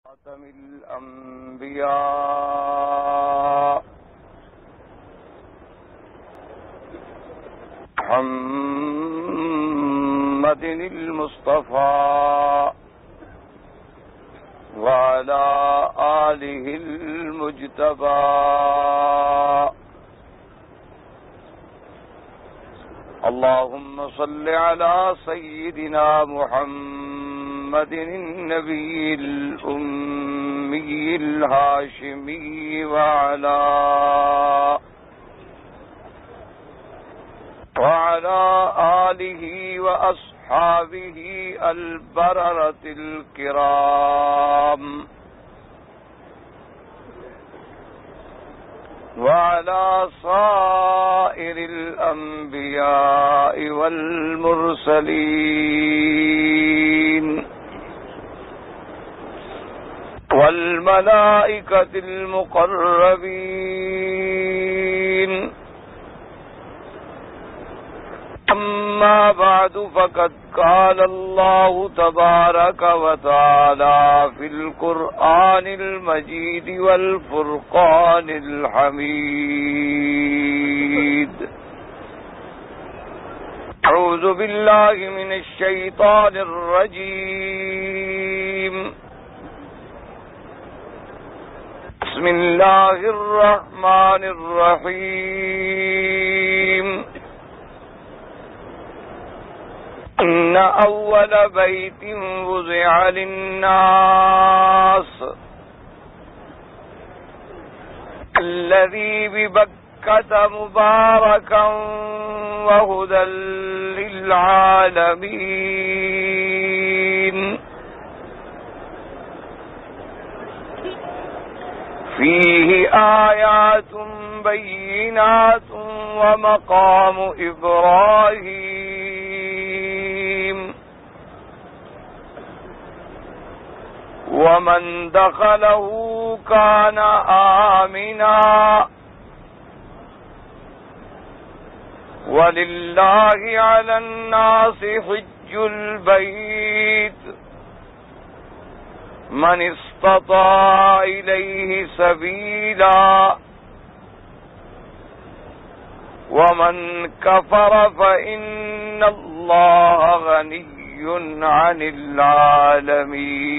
خاتم الأنبياء محمد المصطفى وعلى آله المجتبى اللهم صل على سيدنا محمد النبي الأمي الهاشمي وعلى آله وأصحابه البررة الكرام وعلى صائر الأنبياء والمرسلين والملائكة المقربين. أما بعد فقد قال الله تبارك وتعالى في القرآن المجيد والفرقان الحميد: أعوذ بالله من الشيطان الرجيم. بسم الله الرحمن الرحيم. إن أول بيت وضع للناس الذي ببكة مباركا وهدى للعالمين فيه آيات بينات ومقام إبراهيم ومن دخله كان آمنا ولله على الناس حج البيت من استطاع إليه سبيلا ومن كفر فإن الله غني عن العالمين.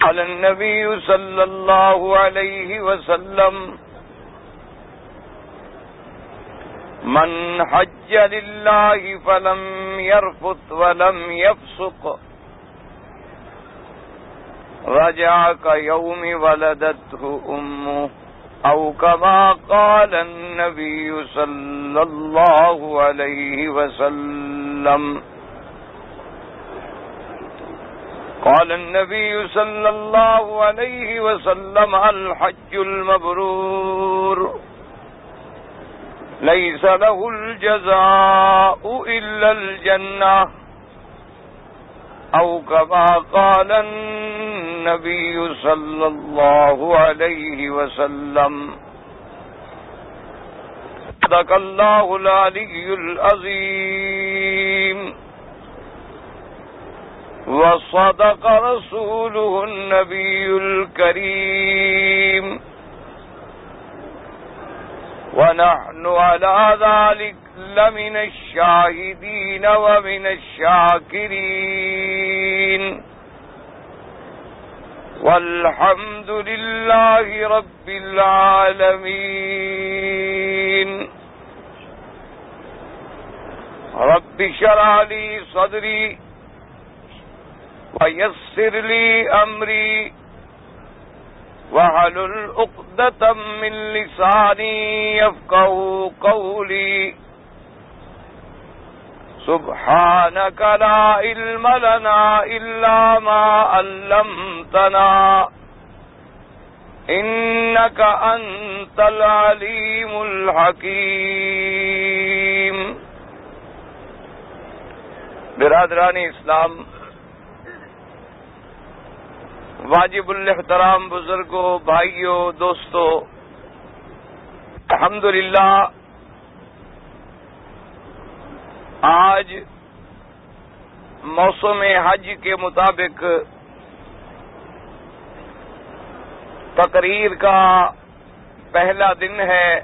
قال النبي صلى الله عليه وسلم: من حج لله فلم يرفث ولم يفسق رجع كيوم ولدته أمه أو كما قال النبي صلى الله عليه وسلم. قال النبي صلى الله عليه وسلم: الحج المبرور ليس له الجزاء إلا الجنة أو كما قال النبي صلى الله عليه وسلم. صدق الله العلي العظيم وصدق رسوله النبي الكريم ونحن على ذلك لمن الشاهدين ومن الشاكرين والحمد لله رب العالمين. رب اشرح لي صدري ويسر لي أمري واحلل عقدة من لساني يفقهوا قولي. سبحانك لا علم لنا إلا ما علمتنا إنك أنت العليم الحكيم. برادران اسلام، واجب الاحترام بزرگوں، بھائیوں، دوستوں، الحمدللہ آج موسم حج کے مطابق تقریر کا پہلا دن ہے.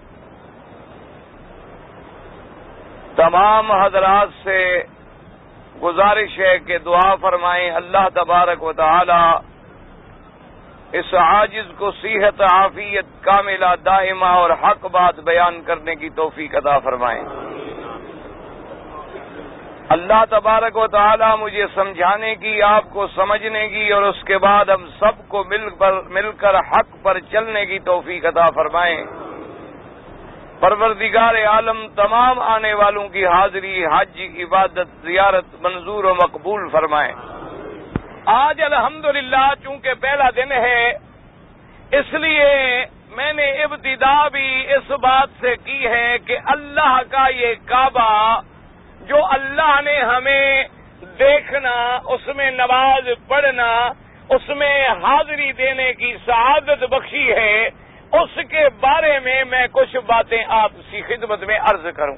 تمام حضرات سے گزارش ہے کہ دعا فرمائیں اللہ تبارک و تعالی اس عاجز کو صحت عافیت کاملہ دائمہ اور حق بات بیان کرنے کی توفیق عطا فرمائیں. اللہ تبارک و تعالی مجھے سمجھانے کی، آپ کو سمجھنے کی، اور اس کے بعد ہم سب کو مل کر حق پر چلنے کی توفیق عطا فرمائیں. پروردگار عالم تمام آنے والوں کی حاضری، حج، عبادت، زیارت منظور و مقبول فرمائیں. آج الحمدللہ چونکہ پہلا دن ہے، اس لیے میں نے ابتدا بھی اس بات سے کی ہے کہ اللہ کا یہ کعبہ جو اللہ نے ہمیں دیکھنا، اس میں نماز پڑھنا، اس میں حاضری دینے کی سعادت بخشی ہے، اس کے بارے میں کچھ باتیں آپ کی خدمت میں عرض کروں،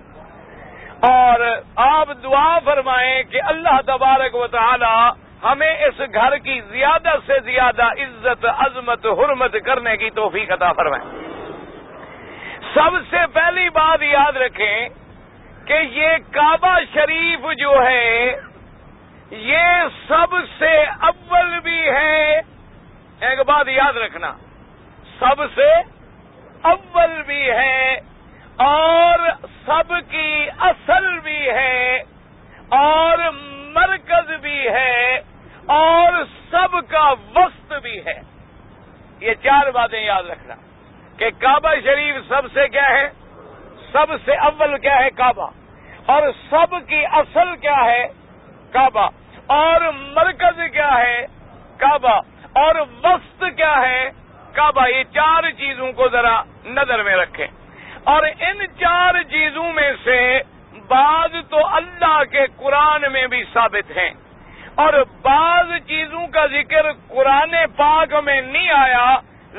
اور آپ دعا فرمائیں کہ اللہ تبارک و تعالی ہمیں اس گھر کی زیادہ سے زیادہ عزت، عظمت، حرمت کرنے کی توفیق عطا فرمائیں. سب سے پہلی بات یاد رکھیں کہ یہ کعبہ شریف جو ہے یہ سب سے اول بھی ہے. ایک بات یاد رکھنا، سب سے اول بھی ہے اور سب کی اصل بھی ہے اور مرکز بھی ہے اور سب کا وسط بھی ہے. یہ چار باتیں یاد رکھنا کہ کعبہ شریف سب سے کیا ہے، سب سے اول کیا ہے، کعبہ، اور سب کی اصل کیا ہے، کعبہ، اور مرکز کیا ہے، کعبہ، اور وسط کیا ہے، کعبہ. یہ چار چیزوں کو ذرا نظر میں رکھیں، اور ان چار چیزوں میں سے بعض تو اللہ کے قرآن میں بھی ثابت ہیں اور بعض چیزوں کا ذکر قرآن پاک میں نہیں آیا،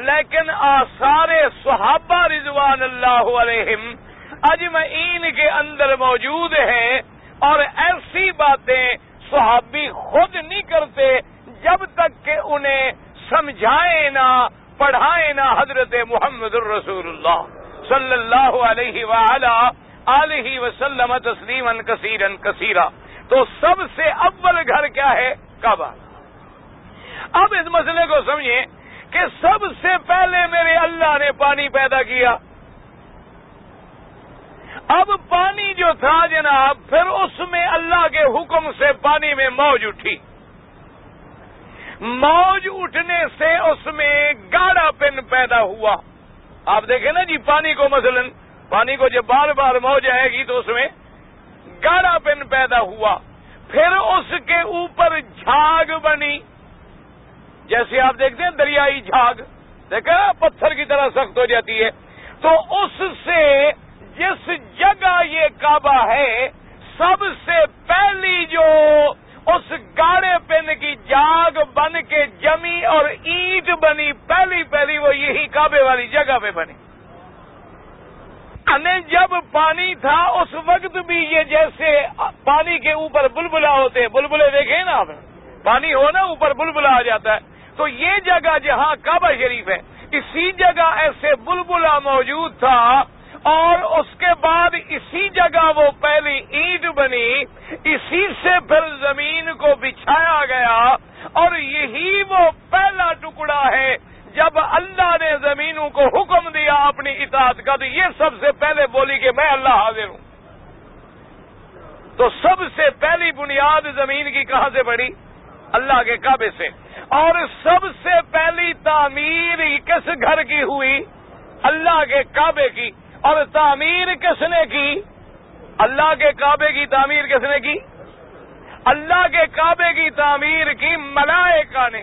لیکن آثار صحابہ رضوان اللہ علیہم اجمعین کے اندر موجود ہیں. اور ایسی باتیں صحابی خود نہیں کرتے جب تک کہ انہیں سمجھائے نہ، پڑھائے نہ حضرت محمد الرسول اللہ صلی اللہ علیہ وآلہ آلہ وسلم تسلیما کثیرا کثیرا. تو سب سے اول گھر کیا ہے، کعبہ. اب اس مسئلے کو سمجھیں کہ سب سے پہلے میرے اللہ نے پانی پیدا کیا. اب پانی جو تھا جناب، پھر اس میں اللہ کے حکم سے پانی میں موج اٹھی. موج اٹھنے سے اس میں گاڑا پن پیدا ہوا. آپ دیکھیں نا جی، پانی کو مثلا پانی کو جب بار بار موج آئے گی تو اس میں گاڑا پن پیدا ہوا. پھر اس کے اوپر جھاگ بنی، جیسے آپ دیکھتے ہیں دریائی جھاگ، دیکھا پتھر کی طرح سخت ہو جاتی ہے. تو اس سے جس جگہ یہ کعبہ ہے، سب سے پہلی جو اس گاڑے پن کی جاگ بن کے جمی اور اینٹ بنی، پہلی وہ یہی کعبے والی جگہ پہ بنی. جب پانی تھا اس وقت بھی یہ جیسے پانی کے اوپر بلبلا ہوتے ہیں، بلبلے دیکھیں نا آپ، پانی ہو نا اوپر بلبلا آ جاتا ہے، تو یہ جگہ جہاں کعبہ شریف ہے اسی جگہ ایسے بلبلا موجود تھا. اور اس کے بعد اسی جگہ وہ پہلی اینٹ بنی، اسی سے پھر زمین کو بچھایا گیا، اور یہی وہ پہلا ٹکڑا ہے جب اللہ نے زمینوں کو حکم دیا اپنی اطاعت کا، تو یہ سب سے پہلے بولی کہ میں اللہ حاضر ہوں. تو سب سے پہلی بنیاد زمین کی کہاں سے پڑی؟ اللہ کے کعبے سے. اور سب سے پہلی تعمیر کس گھر کی ہوئی؟ اللہ کے کعبے کی. اور تعمیر کس نے کی؟ اللہ کے کعبے کی تعمیر کس نے کی؟ اللہ کے کعبے کی تعمیر کی ملائکہ نے،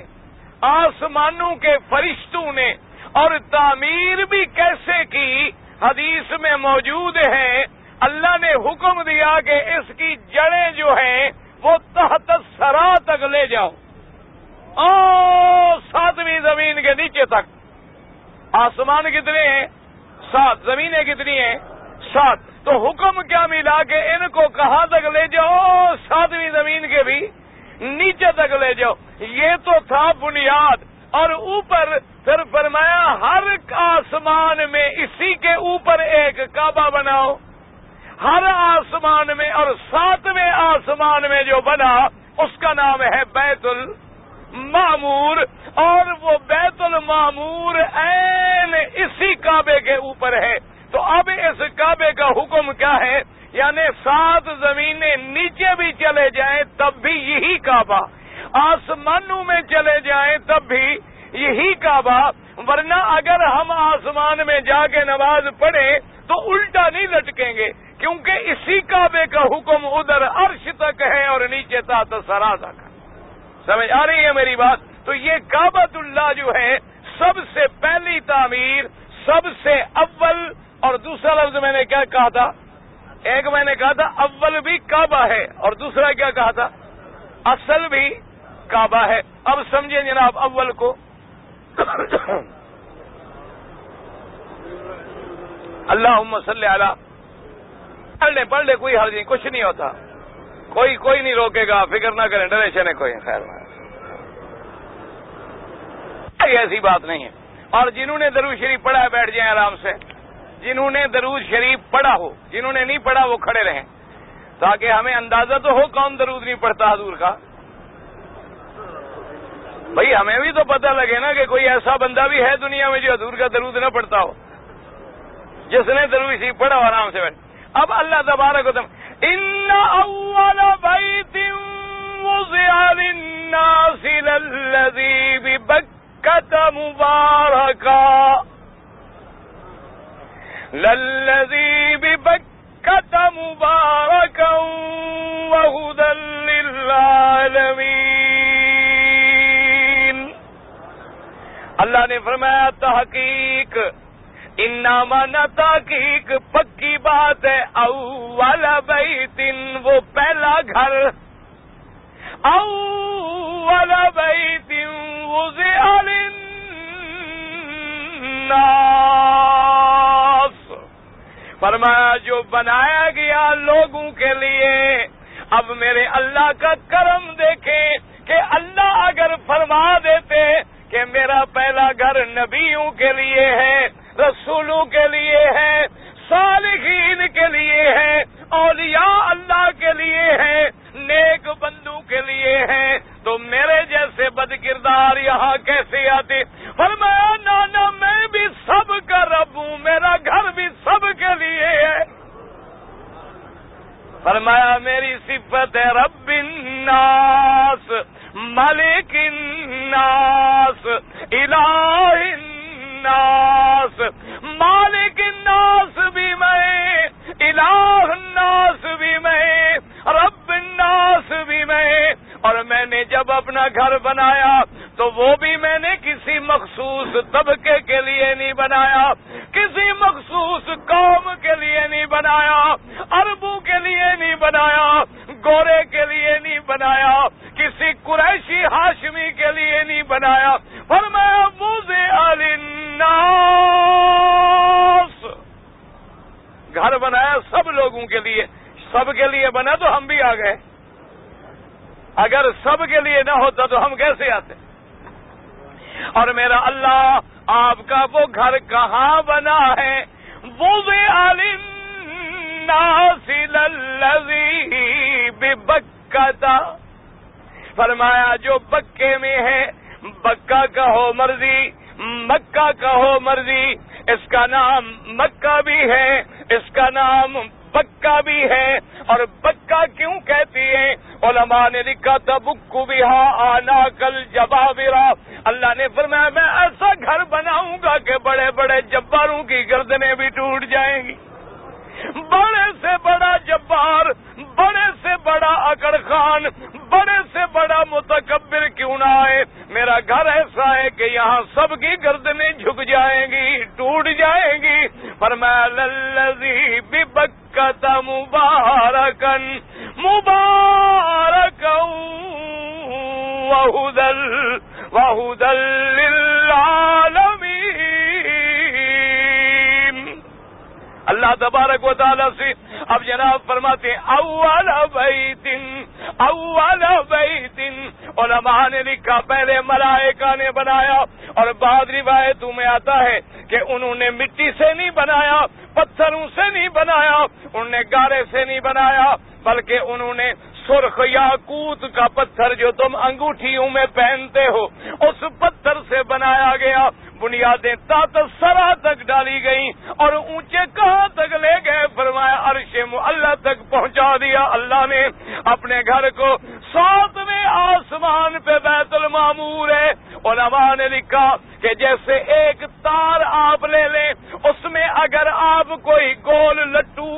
آسمانوں کے فرشتوں نے. اور تعمیر بھی کیسے کی؟ حدیث میں موجود ہے، اللہ نے حکم دیا کہ اس کی جڑیں جو ہیں وہ تحت الثری تک لے جاؤ، ساتویں زمین کے نیچے تک. آسمان کتنے ہیں؟ 7. زمینیں کتنی ہیں؟ 7. تو حکم کیا ملا کہ ان کو کہاں تک لے جاؤ؟ 7ویں زمین کے بھی نیچے تک لے جاؤ. یہ تو تھا بنیاد. اور اوپر پھر فرمایا ہر آسمان میں اسی کے اوپر ایک کعبہ بناؤ. ہر آسمان میں. اور 7ویں آسمان میں جو بنا اس کا نام ہے بیت المعمور. اور وہ بیت المعمور عین اسی کعبے کے اوپر ہے. تو اب اس کعبے کا حکم کیا ہے؟ یعنی 7 زمینیں نیچے بھی چلے جائیں تب بھی یہی کعبہ، آسمانوں میں چلے جائیں تب بھی یہی کعبہ. ورنہ اگر ہم آسمان میں جا کے نماز پڑھیں تو الٹا نہیں لٹکیں گے، کیونکہ اسی کعبے کا حکم ادھر عرش تک ہے اور نیچے تحت ثری تک. سمجھ آ رہی ہے میری بات؟ تو یہ کعبۃ اللہ جو ہے سب سے پہلی تعمیر، سب سے اول. اور دوسرا لفظ میں نے کیا کہا تھا؟ ایک میں نے کہا تھا اول بھی کعبہ ہے، اور دوسرا کیا کہا تھا؟ اصل بھی کعبہ ہے. اب سمجھیں جناب اول کو. اللہم صلی علی. پڑھ لے کوئی حرج نہیں، کچھ نہیں ہوتا، کوئی نہیں روکے گا، فکر نہ کریں، ڈریشن ہے کوئی. خیر ایسی بات نہیں ہے. اور جنہوں نے درود شریف پڑھا ہے بیٹھ جائیں آرام سے. جنہوں نے درود شریف پڑھا ہو، جنہوں نے نہیں پڑھا وہ کھڑے رہیں تاکہ ہمیں اندازہ تو ہو کون درود نہیں پڑھتا حضور کا. بھئی ہمیں بھی تو پتہ لگے نا کہ کوئی ایسا بندہ بھی ہے دنیا میں جو حضور کا درود نہ پڑھتا ہو. جس نے درود شریف پڑھا ہو آرام سے بیٹھ. اب اللہ تبارک و تعالی ان اول بیت وضع للناس للذی ببکۃ مبارکا للذی ببکۃ مبارکا وہدی للعالمین. اللہ نے فرمایا تحقیق انما نہ تحقیق پکی بات ہے اول بیت وہ پہلا گھر اول بیت وضع للناس فرمایا جو بنایا گیا لوگوں کے لیے. اب میرے اللہ کا کرم دیکھیں کہ اللہ اگر فرما دیتے کہ میرا پہلا گھر نبیوں کے لیے ہے، رسولوں کے لیے ہے، صالحین کے لیے ہے، اولیاء اللہ کے لیے ہے، نیک بندوں کے لیے ہے، تو میرے جیسے بد کردار یہاں کیسے آتے؟ فرمایا نانا میں بھی سب کا رب ہوں، میرا گھر بھی سب کے لیے ہے. فرمایا میری صفت ہے رب الناس ملک الناس الہ الناس. مالک الناس بھی میں، الہ الناس بھی میں، رب الناس بھی میں. اور میں نے جب اپنا گھر بنایا تو وہ بھی میں نے کسی مخصوص طبقے کے لیے نہیں بنایا، کسی مخصوص قوم کے لیے نہیں بنایا، عربوں کے لیے نہیں بنایا، گورے کے لیے نہیں بنایا، کسی قریشی ہاشمی کے لیے نہیں بنایا. فرمایا وضع للناس گھر بنایا سب لوگوں کے لیے. سب کے لیے بنا تو ہم بھی آ گئے. اگر سب کے لیے نہ ہوتا تو ہم کیسے آتے؟ اور میرا اللہ آپ کا وہ گھر کہاں بنا ہے؟ وضع للناس للذی ببکۃ. فرمایا جو بکے میں ہے، بکہ کہو مرضی، مکہ کہو مرضی، اس کا نام مکہ بھی ہے، اس کا نام بکہ بھی ہے. اور بکہ کیوں کہتی ہیں؟ علماء نے لکھا تبکو بہا آناک الجبابرہ. اللہ نے فرمایا میں ایسا گھر بناؤں گا کہ بڑے بڑے جباروں کی گردنیں بھی ٹوٹ جائیں گی. بڑے سے بڑا جبار، بڑے سے بڑا اکڑ خان، بڑے سے بڑا متکبر کیوں نہ آئے، میرا گھر ایسا ہے کہ یہاں سب کی گردنیں جھک جائیں گی، ٹوٹ جائیں گی. فرمایا للذی ببکۃ مبارکا مبارکا وہدی للعالمین. اللہ تبارک و تعالیٰ سے اب جناب فرماتے ہیں اول بیت اول بیت، علماء نے لکھا پہلے ملائکہ نے بنایا، اور بعض روایتوں میں آتا ہے کہ انہوں نے مٹی سے نہیں بنایا، پتھروں سے نہیں بنایا، انہوں نے گارے سے نہیں بنایا، بلکہ انہوں نے سرخ یاقوت کا پتھر جو تم انگوٹھیوں میں پہنتے ہو اس پتھر سے بنایا گیا، بنیادیں تحت سرا تک ڈالی گئیں اور اونچے کہاں تک لے گئے؟ فرمایا عرش معلی تک پہنچا دیا اللہ نے اپنے گھر کو۔ 7ویں آسمان پہ بیت المعمور ہے۔ علماء نے لکھا کہ جیسے ایک تار آپ لے لیں، اس میں اگر آپ کوئی گول لٹو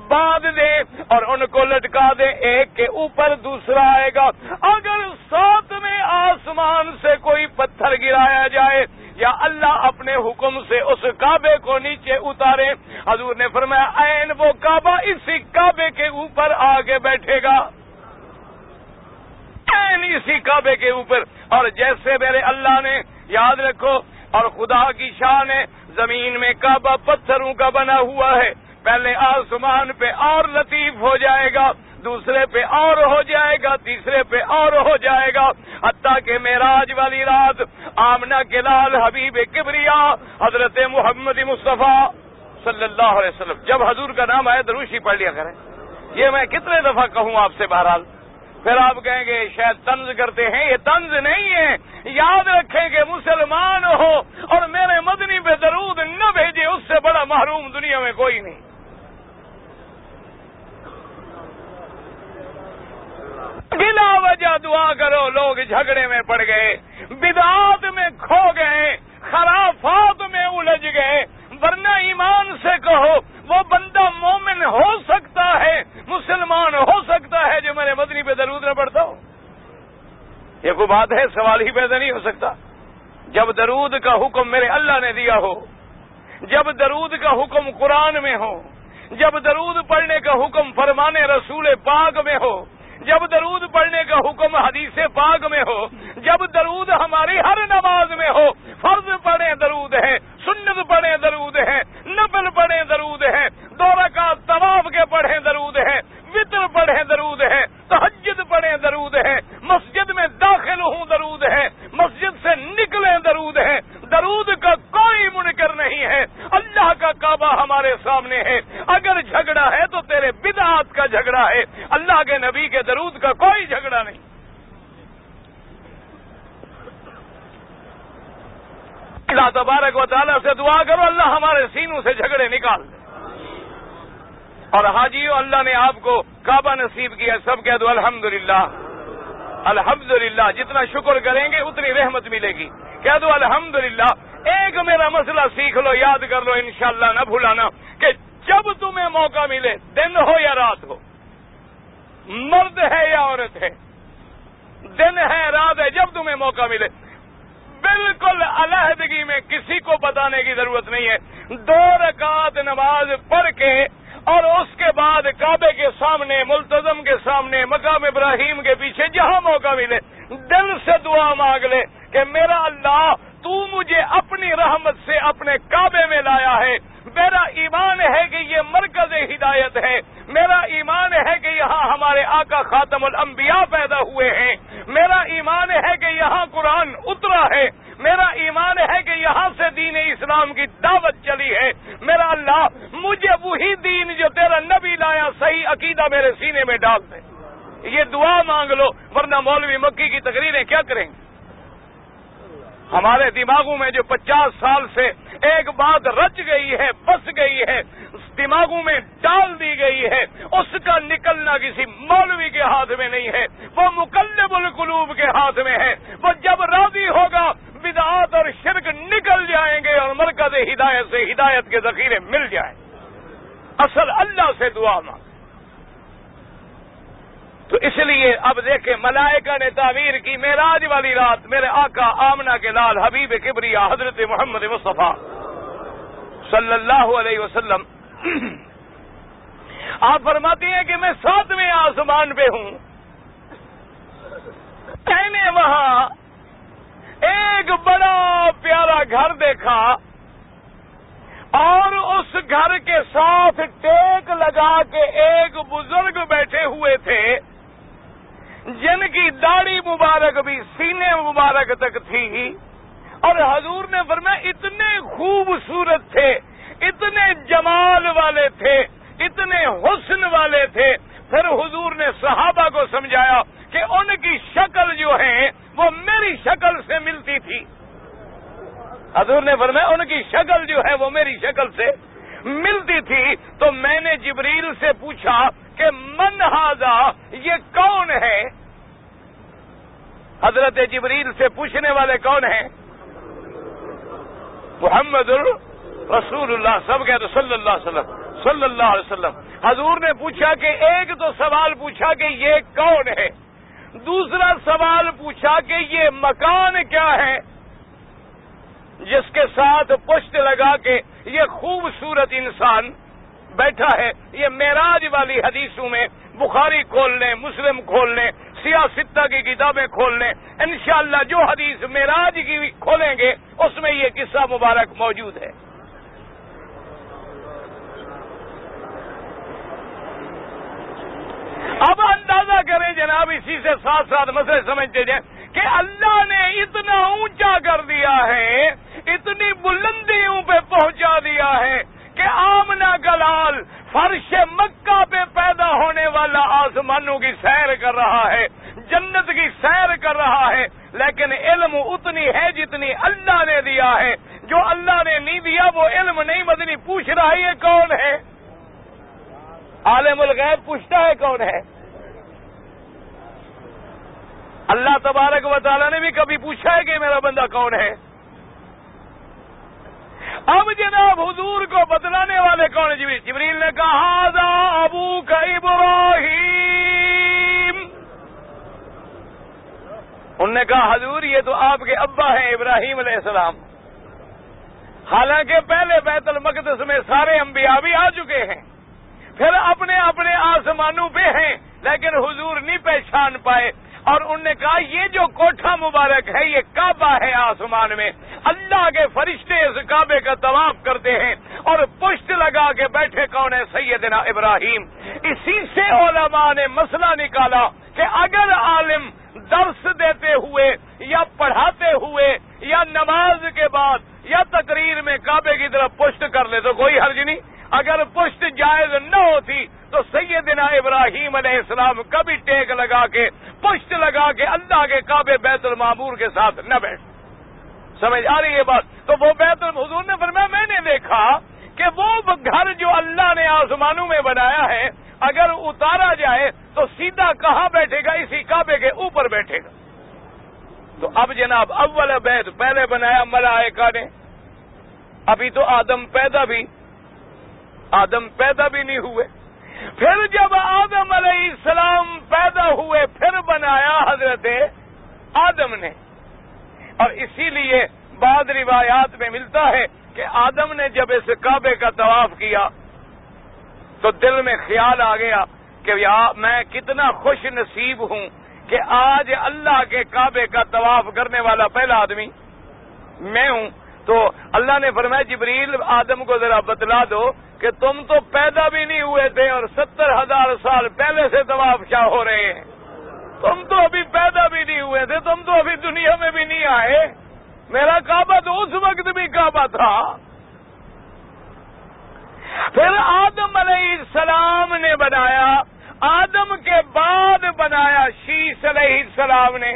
باندھ دیں اور ان کو لٹکا دیں، ایک کے اوپر دوسرا آئے گا۔ اگر 7ویں آسمان سے کوئی پتھر گرایا جائے یا اللہ اپنے حکم سے اس کعبے کو نیچے اتارے، حضور نے فرمایا عین وہ کعبہ اسی کعبے کے اوپر آ کے بیٹھے گا، عین اسی کعبے کے اوپر۔ اور جیسے میرے اللہ نے، یاد رکھو، اور خدا کی شان ہے، زمین میں کعبہ پتھروں کا بنا ہوا ہے، پہلے آسمان پہ اور لطیف ہو جائے گا، دوسرے پہ اور ہو جائے گا، تیسرے پہ اور ہو جائے گا، حتیٰ کہ معراج والی رات آمنہ کے لال حبیب کبریا حضرت محمد مصطفیٰ صلی اللہ علیہ وسلم، جب حضور کا نام آئے دروشی پڑھ لیا کریں۔ یہ میں کتنے دفعہ کہوں آپ سے، بہرحال پھر آپ کہیں گے شاید طنز کرتے ہیں، یہ طنز نہیں ہے، یاد رکھیں کہ مسلمان ہو اور میرے مدنی پہ درود نہ بھیجے، اس سے بڑا محروم دنیا میں کوئی نہیں۔ بلا وجہ دعا کرو، لوگ جھگڑے میں پڑ گئے، بدعات میں کھو گئے، خرافات میں الجھ گئے، ورنہ ایمان سے کہو وہ بندہ مومن ہو سکتا ہے، مسلمان ہو سکتا ہے جو میرے مدنی پہ درود نہ پڑھتا ہو؟ یہ کوئی بات ہے؟ سوال ہی پیدا نہیں ہو سکتا۔ جب درود کا حکم میرے اللہ نے دیا ہو، جب درود کا حکم قرآن میں ہو، جب درود پڑھنے کا حکم فرمان رسول پاک میں ہو، جب درود پڑھنے کا حکم حدیث پاک میں ہو، جب درود ہماری ہر نماز میں ہو، فرض پڑھیں درود ہے، سنت پڑھیں درود ہے، نفل پڑھیں درود ہے، 2 رکعت طواف کے پڑھیں درود ہے، وتر پڑھیں درود ہے، تہجد پڑھیں درود ہے، مسجد میں داخل ہوں درود ہے، مسجد سے نکلیں درود ہے، درود کا کوئی منکر نہیں ہے، اللہ کا کعبہ ہمارے سامنے ہے، اگر جھگڑا ہے تو تیرے بدعات کا جھگڑا ہے، اللہ کے نبی کے درود کا کوئی جھگڑا نہیں۔ اللہ تبارک و تعالیٰ سے دعا کرو اللہ ہمارے سینوں سے جھگڑے نکال دے۔ اور حاجیوں، اللہ نے آپ کو کعبہ نصیب کیا، سب کہہ دو الحمدللہ۔ الحمدللہ، جتنا شکر کریں گے اتنی رحمت ملے گی، کہہ دو الحمدللہ۔ ایک میرا مسئلہ سیکھ لو، یاد کر لو، انشاءاللہ نہ بھولانا کہ جب تمہیں موقع ملے، دن ہو یا رات ہو، مرد ہے یا عورت ہے، دن ہے رات ہے، جب تمہیں موقع ملے، بالکل علیحدگی میں کسی کو بتانے کی ضرورت نہیں ہے، 2 رکعت نماز پڑھ کے اور اس کے بعد کعبے کے سامنے، ملتزم کے سامنے، مقام ابراہیم کے پیچھے جہاں موقع ملے، دل سے دعا مانگ لے کہ میرا اللہ تو مجھے اپنی رحمت سے اپنے کعبے میں لایا ہے، میرا ایمان ہے کہ یہ مرکز ہدایت ہے، میرا ایمان ہے کہ یہاں ہمارے آقا خاتم الانبیاء پیدا ہوئے ہیں، میرا ایمان ہے کہ یہاں قرآن اترا ہے، میرا ایمان ہے کہ یہاں سے دین اسلام کی دعوت چلی ہے، میرا اللہ مجھے وہی دین جو تیرا نبی لایا صحیح عقیدہ میرے سینے میں ڈال دے۔ یہ دعا مانگ لو، ورنہ مولوی مکی کی تقریریں کیا کریں گے؟ ہمارے دماغوں میں جو 50 سال سے ایک بات رچ گئی ہے، بس گئی ہے، دماغوں میں ڈال دی گئی ہے، اس کا نکلنا کسی مولوی کے ہاتھ میں نہیں ہے، وہ مقلب القلوب کے ہاتھ میں ہے۔ وہ جب راضی ہوگا بدعات اور شرک نکل جائیں گے اور مرکز ہدایت سے ہدایت کے ذخیرے مل جائیں۔ اصل اللہ سے دعا مانگ۔ تو اس لیے اب دیکھیں، ملائکہ نے تعبیر کی معراج والی رات میرے آقا آمنہ کے لال حبیب کبریا حضرت محمد مصطفیٰ صلی اللہ علیہ وسلم، آپ فرماتی ہیں کہ میں 7ویں آسمان پہ ہوں، میں نے وہاں ایک بڑا پیارا گھر دیکھا اور اس گھر کے ساتھ ٹیک لگا کے ایک بزرگ بیٹھے ہوئے تھے، جن کی داڑھی مبارک بھی سینے مبارک تک تھی، اور حضور نے فرمایا اتنے خوبصورت تھے، اتنے جمال والے تھے، اتنے حسن والے تھے۔ پھر حضور نے صحابہ کو سمجھایا کہ ان کی شکل جو ہے وہ میری شکل سے ملتی تھی۔ حضور نے فرمایا ان کی شکل جو ہے وہ میری شکل سے ملتی تھی۔ تو میں نے جبریل سے پوچھا کہ من ھذا، یہ کون ہے؟ حضرت جبریل سے پوچھنے والے کون ہیں؟ محمد رسول اللہ، سب کہتے صلی اللہ علیہ وسلم، صلی اللہ علیہ وسلم۔ حضور نے پوچھا کہ ایک تو سوال پوچھا کہ یہ کون ہے، دوسرا سوال پوچھا کہ یہ مکان کیا ہے جس کے ساتھ پشت لگا کے یہ خوبصورت انسان بیٹھا ہے۔ یہ معراج والی حدیثوں میں بخاری کھول لیں، مسلم کھول لیں، سیاہ ستہ کی کتابیں کھول لیں، انشاءاللہ جو حدیث معراج کی کھولیں گے اس میں یہ قصہ مبارک موجود ہے۔ اب اندازہ کریں جناب، اسی سے ساتھ ساتھ مسئلے سمجھتے جائیں کہ اللہ نے اتنا اونچا کر دیا ہے، اتنی بلندیوں پہ پہنچا دیا ہے کہ آمنہ کا لال فرش مکہ پہ پیدا ہونے والا آسمانوں کی سیر کر رہا ہے، جنت کی سیر کر رہا ہے، لیکن علم اتنی ہے جتنی اللہ نے دیا ہے۔ جو اللہ نے نہیں دیا وہ علم نہیں، مدنی پوچھ رہا ہے یہ کون ہے؟ عالم الغیب پوچھتا ہے کون ہے؟ اللہ تبارک و تعالیٰ نے بھی کبھی پوچھا ہے کہ میرا بندہ کون ہے؟ اب جناب حضور کو بتلانے والے کون ہیں؟ جبریل نے کہا ھذا ابوک ابراہیم۔ انہوں نے کہا حضور یہ تو آپ کے ابا ہیں ابراہیم علیہ السلام۔ حالانکہ پہلے بیت المقدس میں سارے انبیاء بھی آ چکے ہیں، پھر اپنے اپنے آسمانوں پہ ہیں، لیکن حضور نہیں پہچان پائے۔ اور انہوں نے کہا یہ جو کوٹھا مبارک ہے یہ کعبہ ہے آسمان میں، اللہ کے فرشتے اس کعبے کا طواف کرتے ہیں، اور پشت لگا کے بیٹھے کون ہے؟ سیدنا ابراہیم۔ اسی سے علماء نے مسئلہ نکالا کہ اگر عالم درس دیتے ہوئے یا پڑھاتے ہوئے یا نماز کے بعد یا تقریر میں کعبے کی طرف پشت کر لے تو کوئی حرج نہیں، اگر پشت جائز نہ ہوتی تو سیدنا ابراہیم علیہ السلام کبھی ٹیک لگا کے پشت لگا کے اللہ کے کعبے بیت المعمور کے ساتھ نہ بیٹھ۔ سمجھ آ رہی ہے بات؟ تو وہ بیت حضور نے فرمایا میں نے دیکھا کہ وہ گھر جو اللہ نے آسمانوں میں بنایا ہے اگر اتارا جائے تو سیدھا کہاں بیٹھے گا؟ اسی کعبے کے اوپر بیٹھے گا۔ تو اب جناب اول بیت پہلے بنایا ملائکہ نے، ابھی تو آدم پیدا بھی نہیں ہوئے۔ پھر جب آدم علیہ السلام پیدا ہوئے پھر بنایا حضرت آدم نے۔ اور اسی لیے بعض روایات میں ملتا ہے کہ آدم نے جب اس کعبے کا طواف کیا تو دل میں خیال آ گیا کہ میں کتنا خوش نصیب ہوں کہ آج اللہ کے کعبے کا طواف کرنے والا پہلا آدمی میں ہوں۔ تو اللہ نے فرمایا جبریل آدم کو ذرا بتلا دو کہ تم تو پیدا بھی نہیں ہوئے تھے اور 70,000 سال پہلے سے طواف کیا ہو رہے ہیں، تم تو ابھی پیدا بھی نہیں ہوئے تھے، تم تو ابھی دنیا میں بھی نہیں آئے، میرا کعبہ تو اس وقت بھی کعبہ تھا۔ پھر آدم علیہ السلام نے بنایا، آدم کے بعد بنایا شیس علیہ السلام نے۔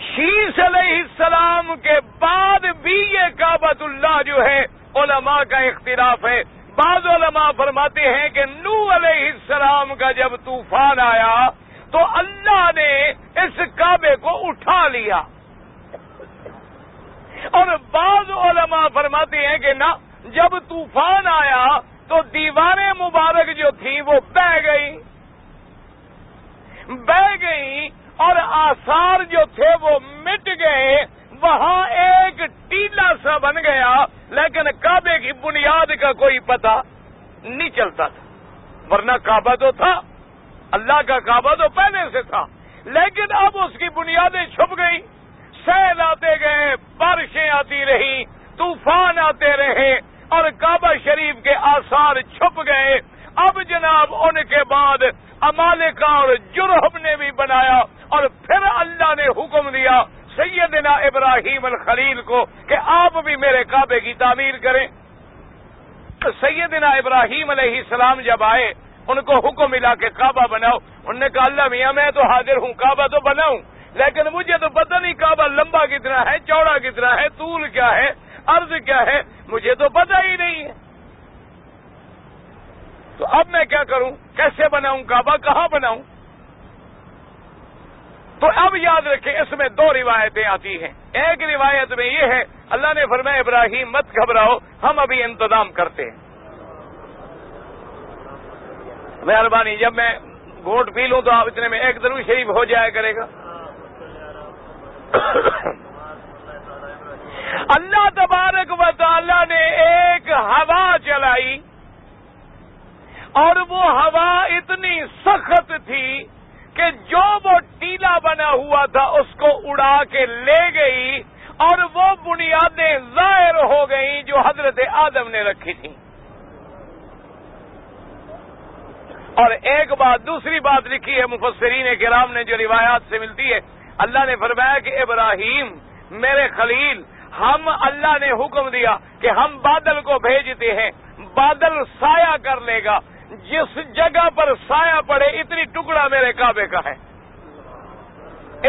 شیس علیہ السلام کے بعد بھی یہ کعبۃ اللہ جو ہے علماء کا اختلاف ہے۔ بعض علماء فرماتے ہیں کہ نوح علیہ السلام کا جب طوفان آیا تو اللہ نے اس کعبے کو اٹھا لیا، اور بعض علماء فرماتے ہیں کہ نہ، جب طوفان آیا تو دیواریں مبارک جو تھیں وہ بہہ گئیں اور آثار جو تھے وہ مٹ گئے، وہاں ایک ٹیلا سا بن گیا، لیکن کعبے کی بنیاد کا کوئی پتہ نہیں چلتا تھا، ورنہ کعبہ تو تھا، اللہ کا کعبہ تو پہلے سے تھا، لیکن اب اس کی بنیادیں چھپ گئی، سیل آتے گئے، بارشیں آتی رہی، طوفان آتے رہے، اور کعبہ شریف کے آثار چھپ گئے۔ اب جناب ان کے بعد امالکہ اور جرہم نے بھی بنایا، اور پھر اللہ نے حکم دیا سیدنا ابراہیم الخلیل کو کہ آپ بھی میرے کعبے کی تعمیر کریں۔ سیدنا ابراہیم علیہ السلام جب آئے، ان کو حکم ملا کہ کعبہ بناؤ۔ انہوں نے کہا اللہ میاں میں تو حاضر ہوں، کعبہ تو بناؤں، لیکن مجھے تو پتہ نہیں کعبہ لمبا کتنا ہے، چوڑا کتنا ہے، طول کیا ہے، عرض کیا ہے، مجھے تو پتہ ہی نہیں ہے۔ تو اب میں کیا کروں، کیسے بناؤں کعبہ، کہاں بناؤں؟ تو اب یاد رکھیں اس میں دو روایتیں آتی ہیں۔ ایک روایت میں یہ ہے اللہ نے فرمایا ابراہیم مت گھبراؤ، ہم ابھی انتظام کرتے ہیں۔ مہربانی جب میں گھونٹ پی لوں تو آپ اتنے میں ایک درود شریف ہو جایا کرے گا۔ اللہ تبارک و تعالی نے ایک ہوا چلائی، اور وہ ہوا اتنی سخت تھی کہ جو وہ ٹیلا بنا ہوا تھا اس کو اڑا کے لے گئی، اور وہ بنیادیں ظاہر ہو گئیں جو حضرت آدم نے رکھی تھیں۔ اور ایک بات، دوسری بات لکھی ہے مفسرین کرام نے جو روایات سے ملتی ہے، اللہ نے فرمایا کہ ابراہیم میرے خلیل، ہم اللہ نے حکم دیا کہ ہم بادل کو بھیجتے ہیں، بادل سایہ کر لے گا، جس جگہ پر سایہ پڑے اتنی ٹکڑا میرے کعبے کا ہے،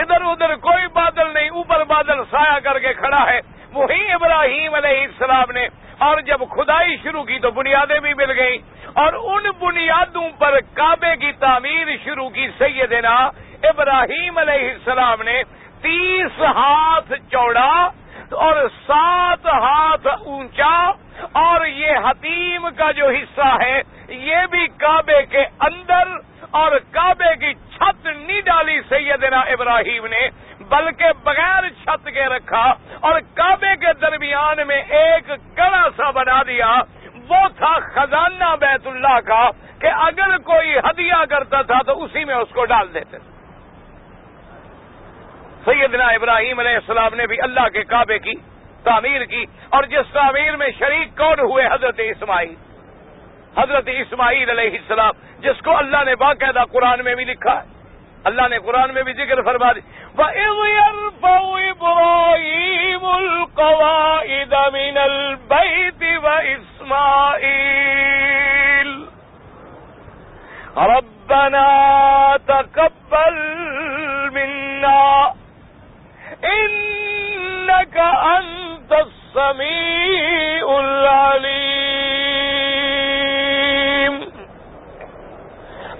ادھر ادھر کوئی بادل نہیں، اوپر بادل سایہ کر کے کھڑا ہے۔ وہی ابراہیم علیہ السلام نے، اور جب کھدائی شروع کی تو بنیادیں بھی مل گئیں، اور ان بنیادوں پر کعبے کی تعمیر شروع کی سیدنا ابراہیم علیہ السلام نے۔ 30 ہاتھ چوڑا اور 7 ہاتھ اونچا، اور یہ حتیم کا جو حصہ ہے یہ بھی کعبے کے اندر، اور کعبے کی چھت نہیں ڈالی سیدنا ابراہیم نے، بلکہ بغیر چھت کے رکھا، اور کعبے کے درمیان میں ایک گڑھا سا بنا دیا، وہ تھا خزانہ بیت اللہ کا، کہ اگر کوئی ہدیہ کرتا تھا تو اسی میں اس کو ڈال دیتے تھے۔ سیدنا ابراہیم علیہ السلام نے بھی اللہ کے کعبے کی تعمیر کی، اور جس تعمیر میں شریک کون ہوئے؟ حضرت اسماعیل، حضرت اسماعیل علیہ السلام، جس کو اللہ نے باقاعدہ قرآن میں بھی لکھا ہے، اللہ نے قرآن میں بھی ذکر فرما دی، وَإِذْ يَرْفَعُ إِبْرَاهِيمُ الْقَوَاعِدَ مِنَ الْبَيْتِ وَإِسْمَاعِيلُ رَبَّنَا تَقَبَّلْ مِنَّا إِنَّكَ أَنْتَ السَّمِيعُ الْعَلِيمُ۔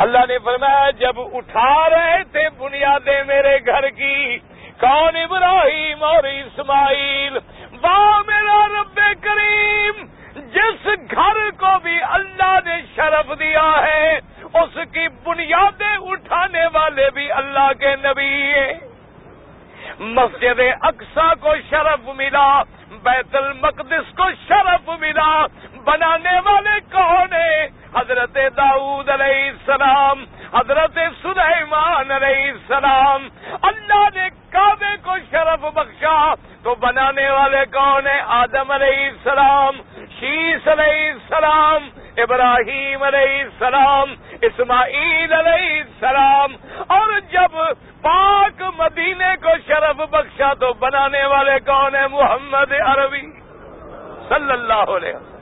اللہ نے فرمایا جب اٹھا رہے تھے بنیادیں میرے گھر کی، کون؟ ابراہیم اور اسماعیل۔ واہ میرا رب کریم، جس گھر کو بھی اللہ نے شرف دیا ہے اس کی بنیادیں اٹھانے والے بھی اللہ کے نبی ہیں۔ مسجد اقصی کو شرف ملا، بیت المقدس کو شرف ملا، بنانے والے کون ہیں؟ حضرت داؤد علیہ السلام، حضرت سلیمان علیہ السلام۔ اللہ نے کعبے کو شرف بخشا تو بنانے والے کون ہیں؟ آدم علیہ السلام، شیس علیہ السلام، ابراہیم علیہ السلام، اسماعیل علیہ السلام۔ اور جب پاک مدینے کو شرف بخشا تو بنانے والے کون ہیں؟ محمد عربی صلی اللہ علیہ وسلم۔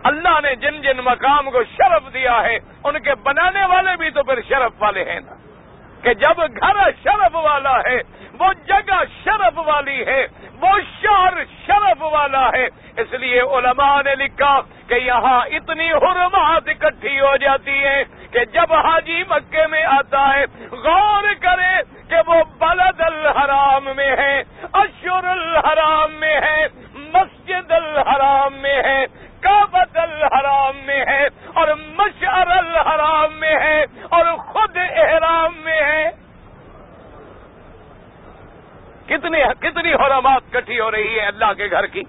اللہ نے جن جن مقام کو شرف دیا ہے ان کے بنانے والے بھی تو پھر شرف والے ہیں نا، کہ جب گھر شرف والا ہے، وہ جگہ شرف والی ہے، وہ شہر شرف والا ہے۔ اس لیے علماء نے لکھا کہ یہاں اتنی حرمات اکٹھی ہو جاتی ہیں کہ جب حاجی مکے میں آتا ہے غور کرے کہ وہ بلد الحرام میں ہے، اشہر الحرام میں ہے، مسجد الحرام میں ہے، کعبۃ الحرام میں ہے، اور مشعر الحرام میں ہے، اور خود احرام میں ہے۔ کتنی حرمات کٹھی ہو رہی ہے اللہ کے گھر کی،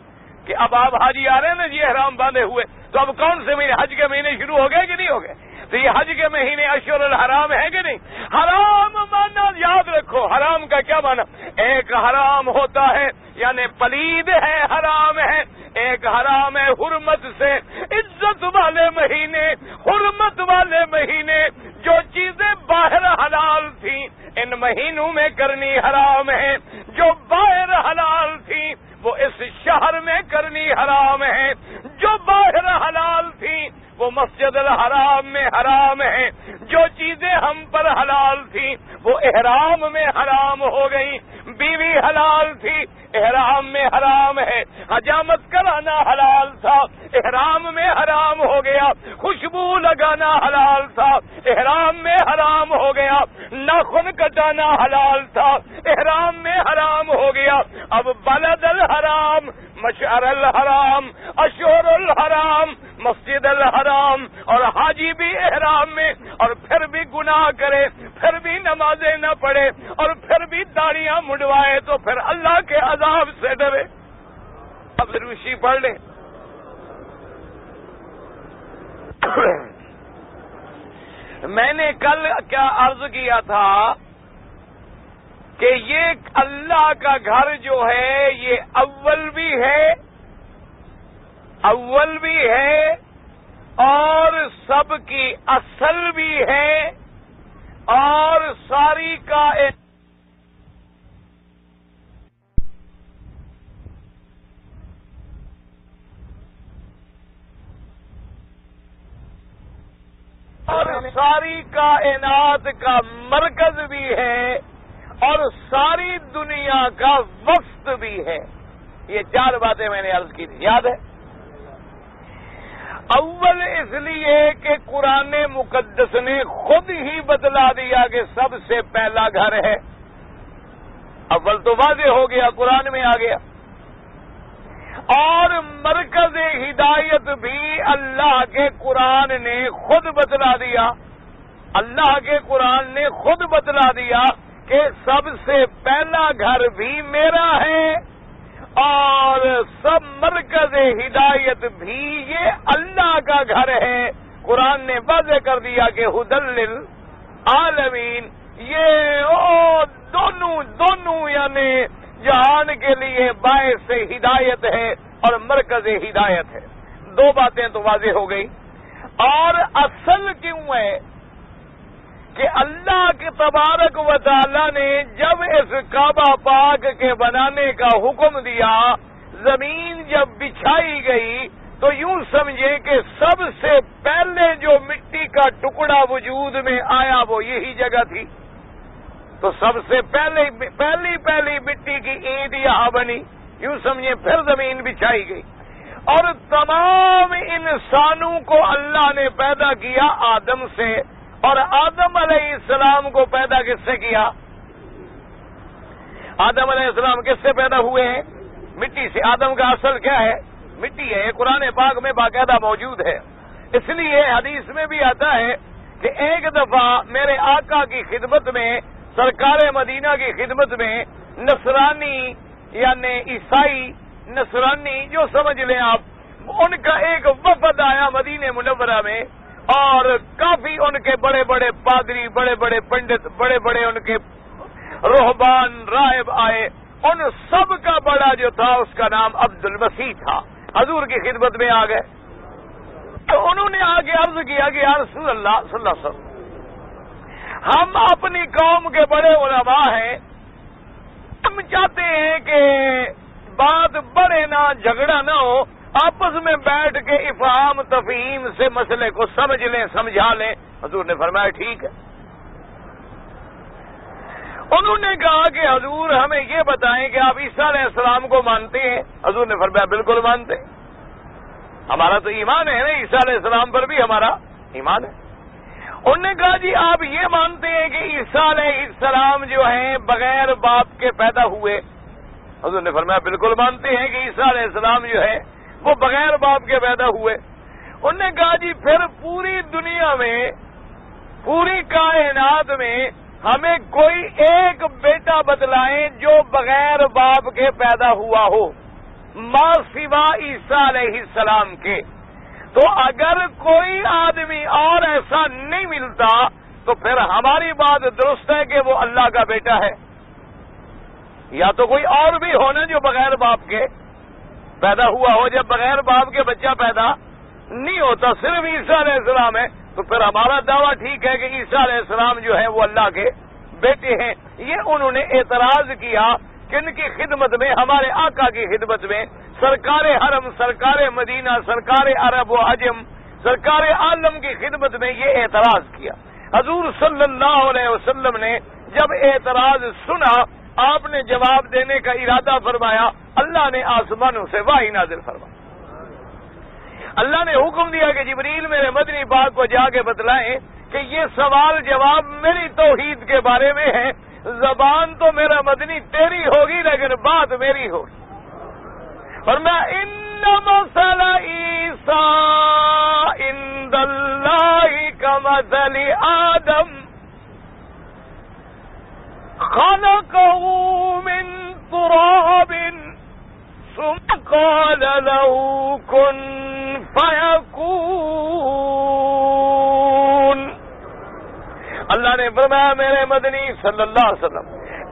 کہ اب آپ حاجی آ رہے ہیں نا جی احرام باندھے ہوئے، تو اب کون سے مہینے؟ حج کے مہینے شروع ہو گئے کہ نہیں ہو گئے؟ تو یہ حج کے مہینے اشہر الحرام ہے کہ نہیں؟ حرام مانا یاد رکھو، حرام کا کیا مانا؟ ایک حرام ہوتا ہے یعنی پلید ہے، حرام ہے، ایک حرام ہے حرمت سے، عزت والے مہینے، حرمت حرام ہے، جو باہر حلال تھی وہ اس شہر میں کرنی حرام ہے، جو باہر حلال تھی وہ مسجد الحرام میں حرام ہے، جو چیزیں ہم پر حلال تھی وہ احرام میں حرام ہو گئی، بیوی حلال تھی احرام میں حرام ہے، حجامت کرانا حلال تھا احرام میں حرام ہو گیا، خوشبو لگانا حلال تھا احرام میں حرام ہو گیا، ناخن کٹانا حلال تھا احرام میں حرام ہو گیا، اب بلد الحرام، مشعر الحرام، اشہر الحرام، مسجد الحرام اور حاجی بھی احرام میں، اور پھر بھی گناہ کرے، پھر بھی نمازیں نہ پڑھے اور پھر بھی داڑیاں مڈوائے تو پھر اللہ کے عذاب سے ڈرے۔ اب روشی پڑھ لیں۔ میں نے کل کیا عرض کیا تھا کہ یہ اللہ کا گھر جو ہے یہ اول بھی ہے اور سب کی اصل بھی ہے اور ساری کائنات کا مرکز بھی ہے اور ساری دنیا کا وسط بھی ہے۔ یہ 4 باتیں میں نے عرض کی تھی، یاد ہے؟ اول اس لیے کہ قرآن مقدس نے خود ہی بتلا دیا کہ سب سے پہلا گھر ہے، اول تو واضح ہو گیا، قرآن میں آ گیا، اور مرکز ہدایت بھی اللہ کے قرآن نے خود بتلا دیا، اللہ کے قرآن نے خود بتلا دیا کہ سب سے پہلا گھر بھی میرا ہے اور سب مرکز ہدایت بھی یہ اللہ کا گھر ہے۔ قرآن نے واضح کر دیا کہ ھدی للعالمین، یہ دونوں یعنی جہان کے لیے باعث ہدایت ہے اور مرکز ہدایت ہے۔ 2 باتیں تو واضح ہو گئی۔ اور اصل کیوں ہے کہ اللہ کے تبارک و تعالی نے جب اس کعبہ پاک کے بنانے کا حکم دیا، زمین جب بچھائی گئی تو یوں سمجھے کہ سب سے پہلے جو مٹی کا ٹکڑا وجود میں آیا وہ یہی جگہ تھی، تو سب سے پہلی مٹی کی اینٹ یہاں بنی، یوں سمجھے پھر زمین بچھائی گئی، اور تمام انسانوں کو اللہ نے پیدا کیا آدم سے، اور آدم علیہ السلام کو پیدا کس سے کیا؟ آدم علیہ السلام کس سے پیدا ہوئے ہیں؟ مٹی سے۔ آدم کا اصل کیا ہے؟ مٹی ہے، یہ قرآن پاک میں باقاعدہ موجود ہے۔ اس لیے حدیث میں بھی آتا ہے کہ ایک دفعہ میرے آقا کی خدمت میں، سرکار مدینہ کی خدمت میں، نصرانی یعنی عیسائی، نصرانی جو سمجھ لیں آپ، ان کا ایک وفد آیا مدینہ منورہ میں، اور کافی ان کے بڑے بڑے پادری، بڑے بڑے پنڈت، بڑے بڑے ان کے رہبان، راہب آئے، ان سب کا بڑا جو تھا اس کا نام عبد المسیح تھا، حضور کی خدمت میں آ گئے، تو انہوں نے آگے عرض کیا کہ یا رسول اللہ صلی اللہ علیہ وسلم، ہم اپنی قوم کے بڑے علماء ہیں، ہم چاہتے ہیں کہ بات بڑھے نہ، جھگڑا نہ ہو، آپس میں بیٹھ کے افہام تفہیم سے مسئلے کو سمجھ لیں، سمجھا لیں۔ حضور نے فرمایا ٹھیک ہے۔ انہوں نے کہا کہ حضور ہمیں یہ بتائیں کہ آپ عیسیٰ علیہ السلام کو مانتے ہیں؟ حضور نے فرمایا بالکل مانتے ہیں، ہمارا تو ایمان ہے نا، عیسیٰ علیہ السلام پر بھی ہمارا ایمان ہے۔ انہوں نے کہا جی آپ یہ مانتے ہیں کہ عیسیٰ علیہ السلام جو ہیں بغیر باپ کے پیدا ہوئے؟ حضور نے فرمایا بالکل مانتے ہیں کہ عیسیٰ علیہ السلام جو ہے وہ بغیر باپ کے پیدا ہوئے۔ انہوں نے کہا جی پھر پوری دنیا میں، پوری کائنات میں ہمیں کوئی ایک بیٹا بتلائیں جو بغیر باپ کے پیدا ہوا ہو، ما سوا عیسیٰ علیہ السلام کے۔ تو اگر کوئی آدمی اور ایسا نہیں ملتا تو پھر ہماری بات درست ہے کہ وہ اللہ کا بیٹا ہے، یا تو کوئی اور بھی ہونا جو بغیر باپ کے پیدا ہوا ہو۔ جب بغیر باپ کے بچہ پیدا نہیں ہوتا، صرف عیسیٰ علیہ السلام ہے، تو پھر ہمارا دعویٰ ٹھیک ہے کہ عیسیٰ علیہ السلام جو ہے وہ اللہ کے بیٹے ہیں، یہ انہوں نے اعتراض کیا کن کی خدمت میں؟ ہمارے آقا کی خدمت میں، سرکار حرم، سرکار مدینہ، سرکار عرب و عجم، سرکار عالم کی خدمت میں یہ اعتراض کیا۔ حضور صلی اللہ علیہ وسلم نے جب اعتراض سنا، آپ نے جواب دینے کا ارادہ فرمایا، اللہ نے آسمانوں سے وحی نازل فرمایا۔ اللہ نے حکم دیا کہ جبریل میرے مدنی پاک کو جا کے بتلائیں کہ یہ سوال جواب میری توحید کے بارے میں ہے، زبان تو میرا مدنی تیری ہوگی لیکن بات میری ہوگی۔ اور میں ان مثل عیسیٰ عند اللہ کمثل آدم خلقه من تراب ثم قال له كن فيكون۔ اللہ نے فرمایا میرے مدنی صلی اللہ علیہ وسلم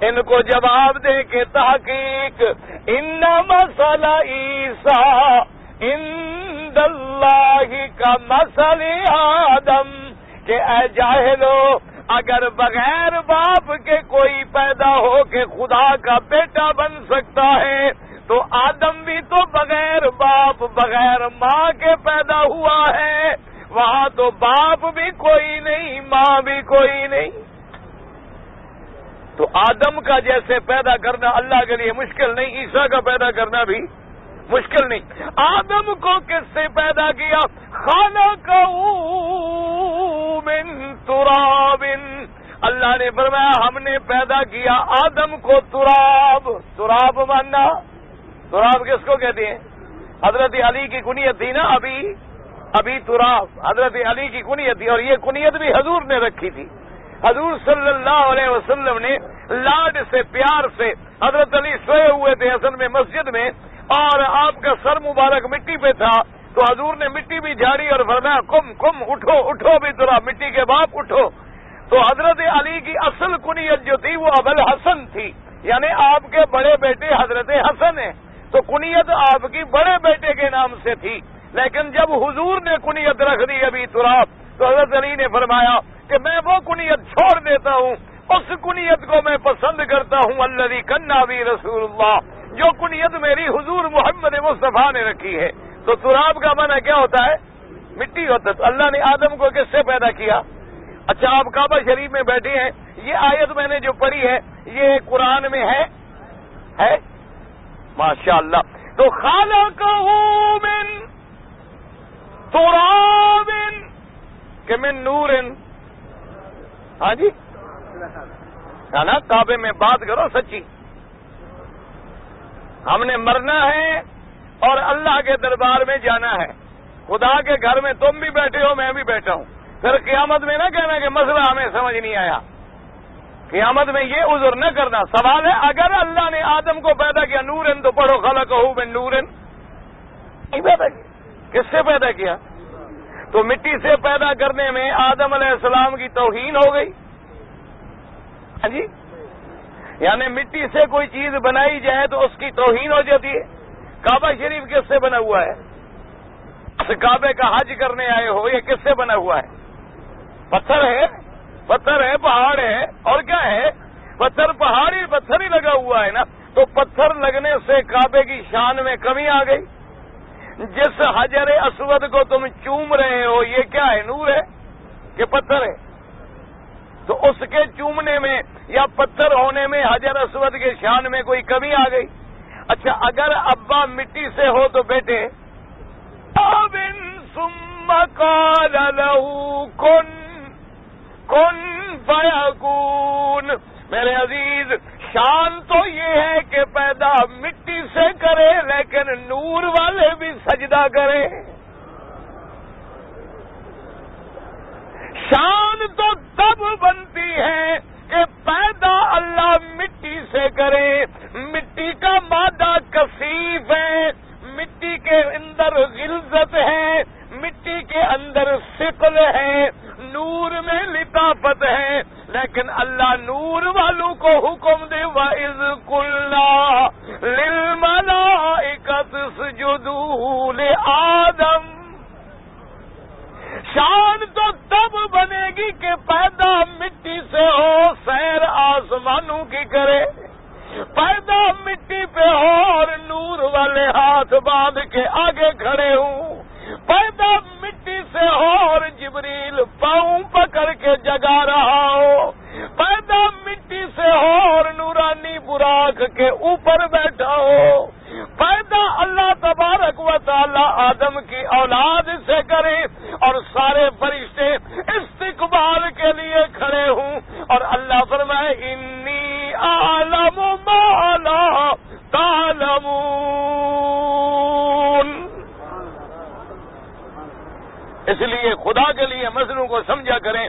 ان کو جواب دے کہ تحقیق ان مثل عیسیٰ عند اللہ کمثل آدم، کہ اے جاہلو اگر بغیر باپ کے کوئی پیدا ہو کے خدا کا بیٹا بن سکتا ہے تو آدم بھی تو بغیر باپ بغیر ماں کے پیدا ہوا ہے، وہاں تو باپ بھی کوئی نہیں، ماں بھی کوئی نہیں۔ تو آدم کا جیسے پیدا کرنا اللہ کے لیے مشکل نہیں، عیسیٰ کا پیدا کرنا بھی مشکل نہیں۔ آدم کو کس سے پیدا کیا؟ خلقہ من تراب، اللہ نے فرمایا ہم نے پیدا کیا آدم کو تراب۔ تراب ماننا، تراب کس کو کہتے ہیں؟ حضرت علی کی کنیت تھی نا، ابھی تراب حضرت علی کی کنیت تھی، اور یہ کنیت بھی حضور نے رکھی تھی۔ حضور صلی اللہ علیہ وسلم نے لاڈ سے پیار سے، حضرت علی سوئے ہوئے تھے اصل میں مسجد میں، اور آپ کا سر مبارک مٹی پہ تھا، تو حضور نے مٹی بھی جھاڑی اور فرمایا کم کم اٹھو اٹھو بھی تراب، مٹی کے باپ اٹھو۔ تو حضرت علی کی اصل کنیت جو تھی وہ ابوالحسن تھی، یعنی آپ کے بڑے بیٹے حضرت حسن ہیں، تو کنیت آپ کی بڑے بیٹے کے نام سے تھی۔ لیکن جب حضور نے کنیت رکھ دی ابھی تراب، تو حضرت علی نے فرمایا کہ میں وہ کنیت چھوڑ دیتا ہوں، اس کنیت کو میں پسند کرتا ہوں الذی کنا بی رسول اللہ، جو کنیت میری حضور محمد مصطفیٰ نے رکھی ہے۔ تو تراب کا معنی کیا ہوتا ہے؟ مٹی ہوتا ہے۔ تو اللہ نے آدم کو کس سے پیدا کیا؟ اچھا آپ کعبہ شریف میں بیٹھے ہیں، یہ آیت میں نے جو پڑھی ہے یہ قرآن میں ہے ماشاءاللہ۔ تو خلقہ من تراب کہ من نور، ہاں جی نا، کعبے میں بات کرو سچی۔ ہم نے مرنا ہے اور اللہ کے دربار میں جانا ہے، خدا کے گھر میں تم بھی بیٹھے ہو میں بھی بیٹھا ہوں، پھر قیامت میں نہ کہنا کہ مسئلہ ہمیں سمجھ نہیں آیا، قیامت میں یہ عذر نہ کرنا۔ سوال ہے اگر اللہ نے آدم کو پیدا کیا نورن، تو پڑھو خلقہ من نورن، نہیں پیدا کیا، کس سے پیدا کیا؟ تو مٹی سے پیدا کرنے میں آدم علیہ السلام کی توہین ہو گئی، ہاں جی، یعنی مٹی سے کوئی چیز بنائی جائے تو اس کی توہین ہو جاتی ہے۔ کعبہ شریف کس سے بنا ہوا ہے؟ کعبے کا حج کرنے آئے ہو، یہ کس سے بنا ہوا ہے؟ پتھر ہے، پتھر ہے، پہاڑ ہے، اور کیا ہے؟ پتھر پہاڑی پتھر ہی لگا ہوا ہے نا، تو پتھر لگنے سے کعبے کی شان میں کمی آ گئی۔ جس حجر اسود کو تم چوم رہے ہو یہ کیا ہے؟ نور ہے کہ پتھر ہے؟ تو اس کے چومنے میں یا پتھر ہونے میں حجر اسود کے شان میں کوئی کمی آ گئی؟ اچھا اگر ابا مٹی سے ہو تو بیٹے ثم قال له کن فیکون، میرے عزیز شان تو یہ ہے کہ پیدا مٹی سے کرے لیکن نور والے بھی سجدہ کریں۔ شان تو تب بنتی ہے کہ پیدا اللہ مٹی سے کرے، مٹی کا مادہ کثیف ہے، مٹی کے اندر غلظت ہے، مٹی کے اندر ثقل ہے، نور میں لطافت ہے، لیکن اللہ نور والوں کو حکم دے وَإِذْ قُلْنَا لِلْمَلَائِكَةِ اسْجُدُوا لِآدَمَ۔ شان تو تب بنے گی کہ پیدا مٹی سے ہو، سیر آسمان آسمانوں کی کرے، پیدا مٹی پہ ہو اور نور والے ہاتھ باندھ کے آگے کھڑے ہوں، پیدا مٹی سے ہو اور جبریل پاؤں پکڑ کے جگا رہا ہو، پیدا مٹی سے ہو اور نورانی براق کے اوپر بیٹھا ہو، پیدا اللہ تبارک و تعالی آدم کی اولاد سے کرے اور سارے فرشتے استقبال کے لیے کھڑے ہوں، اور اللہ فرمائے انی اعلم ما لا تعلمون۔ اس لیے خدا کے لیے مسئلوں کو سمجھا کریں،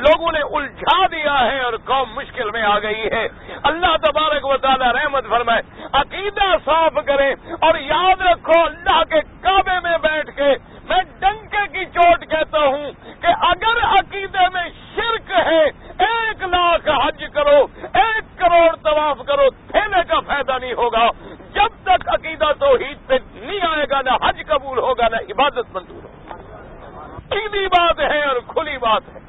لوگوں نے الجھا دیا ہے اور قوم مشکل میں آ گئی ہے۔ اللہ تبارک و تعالی رحمت فرمائے، عقیدہ صاف کریں اور یاد رکھو اللہ کے کعبے میں بیٹھ کے میں ڈنکے کی چوٹ کہتا ہوں کہ اگر عقیدے میں شرک ہے 1,00,000 حج کرو، 1 کروڑ طواف کرو، تھیلے کا فائدہ نہیں ہوگا جب تک عقیدہ توحید پہ نہیں آئے گا، نہ حج قبول ہوگا نہ عبادت منظور ہوگا۔ سیدھی بات ہے اور کھلی بات ہے۔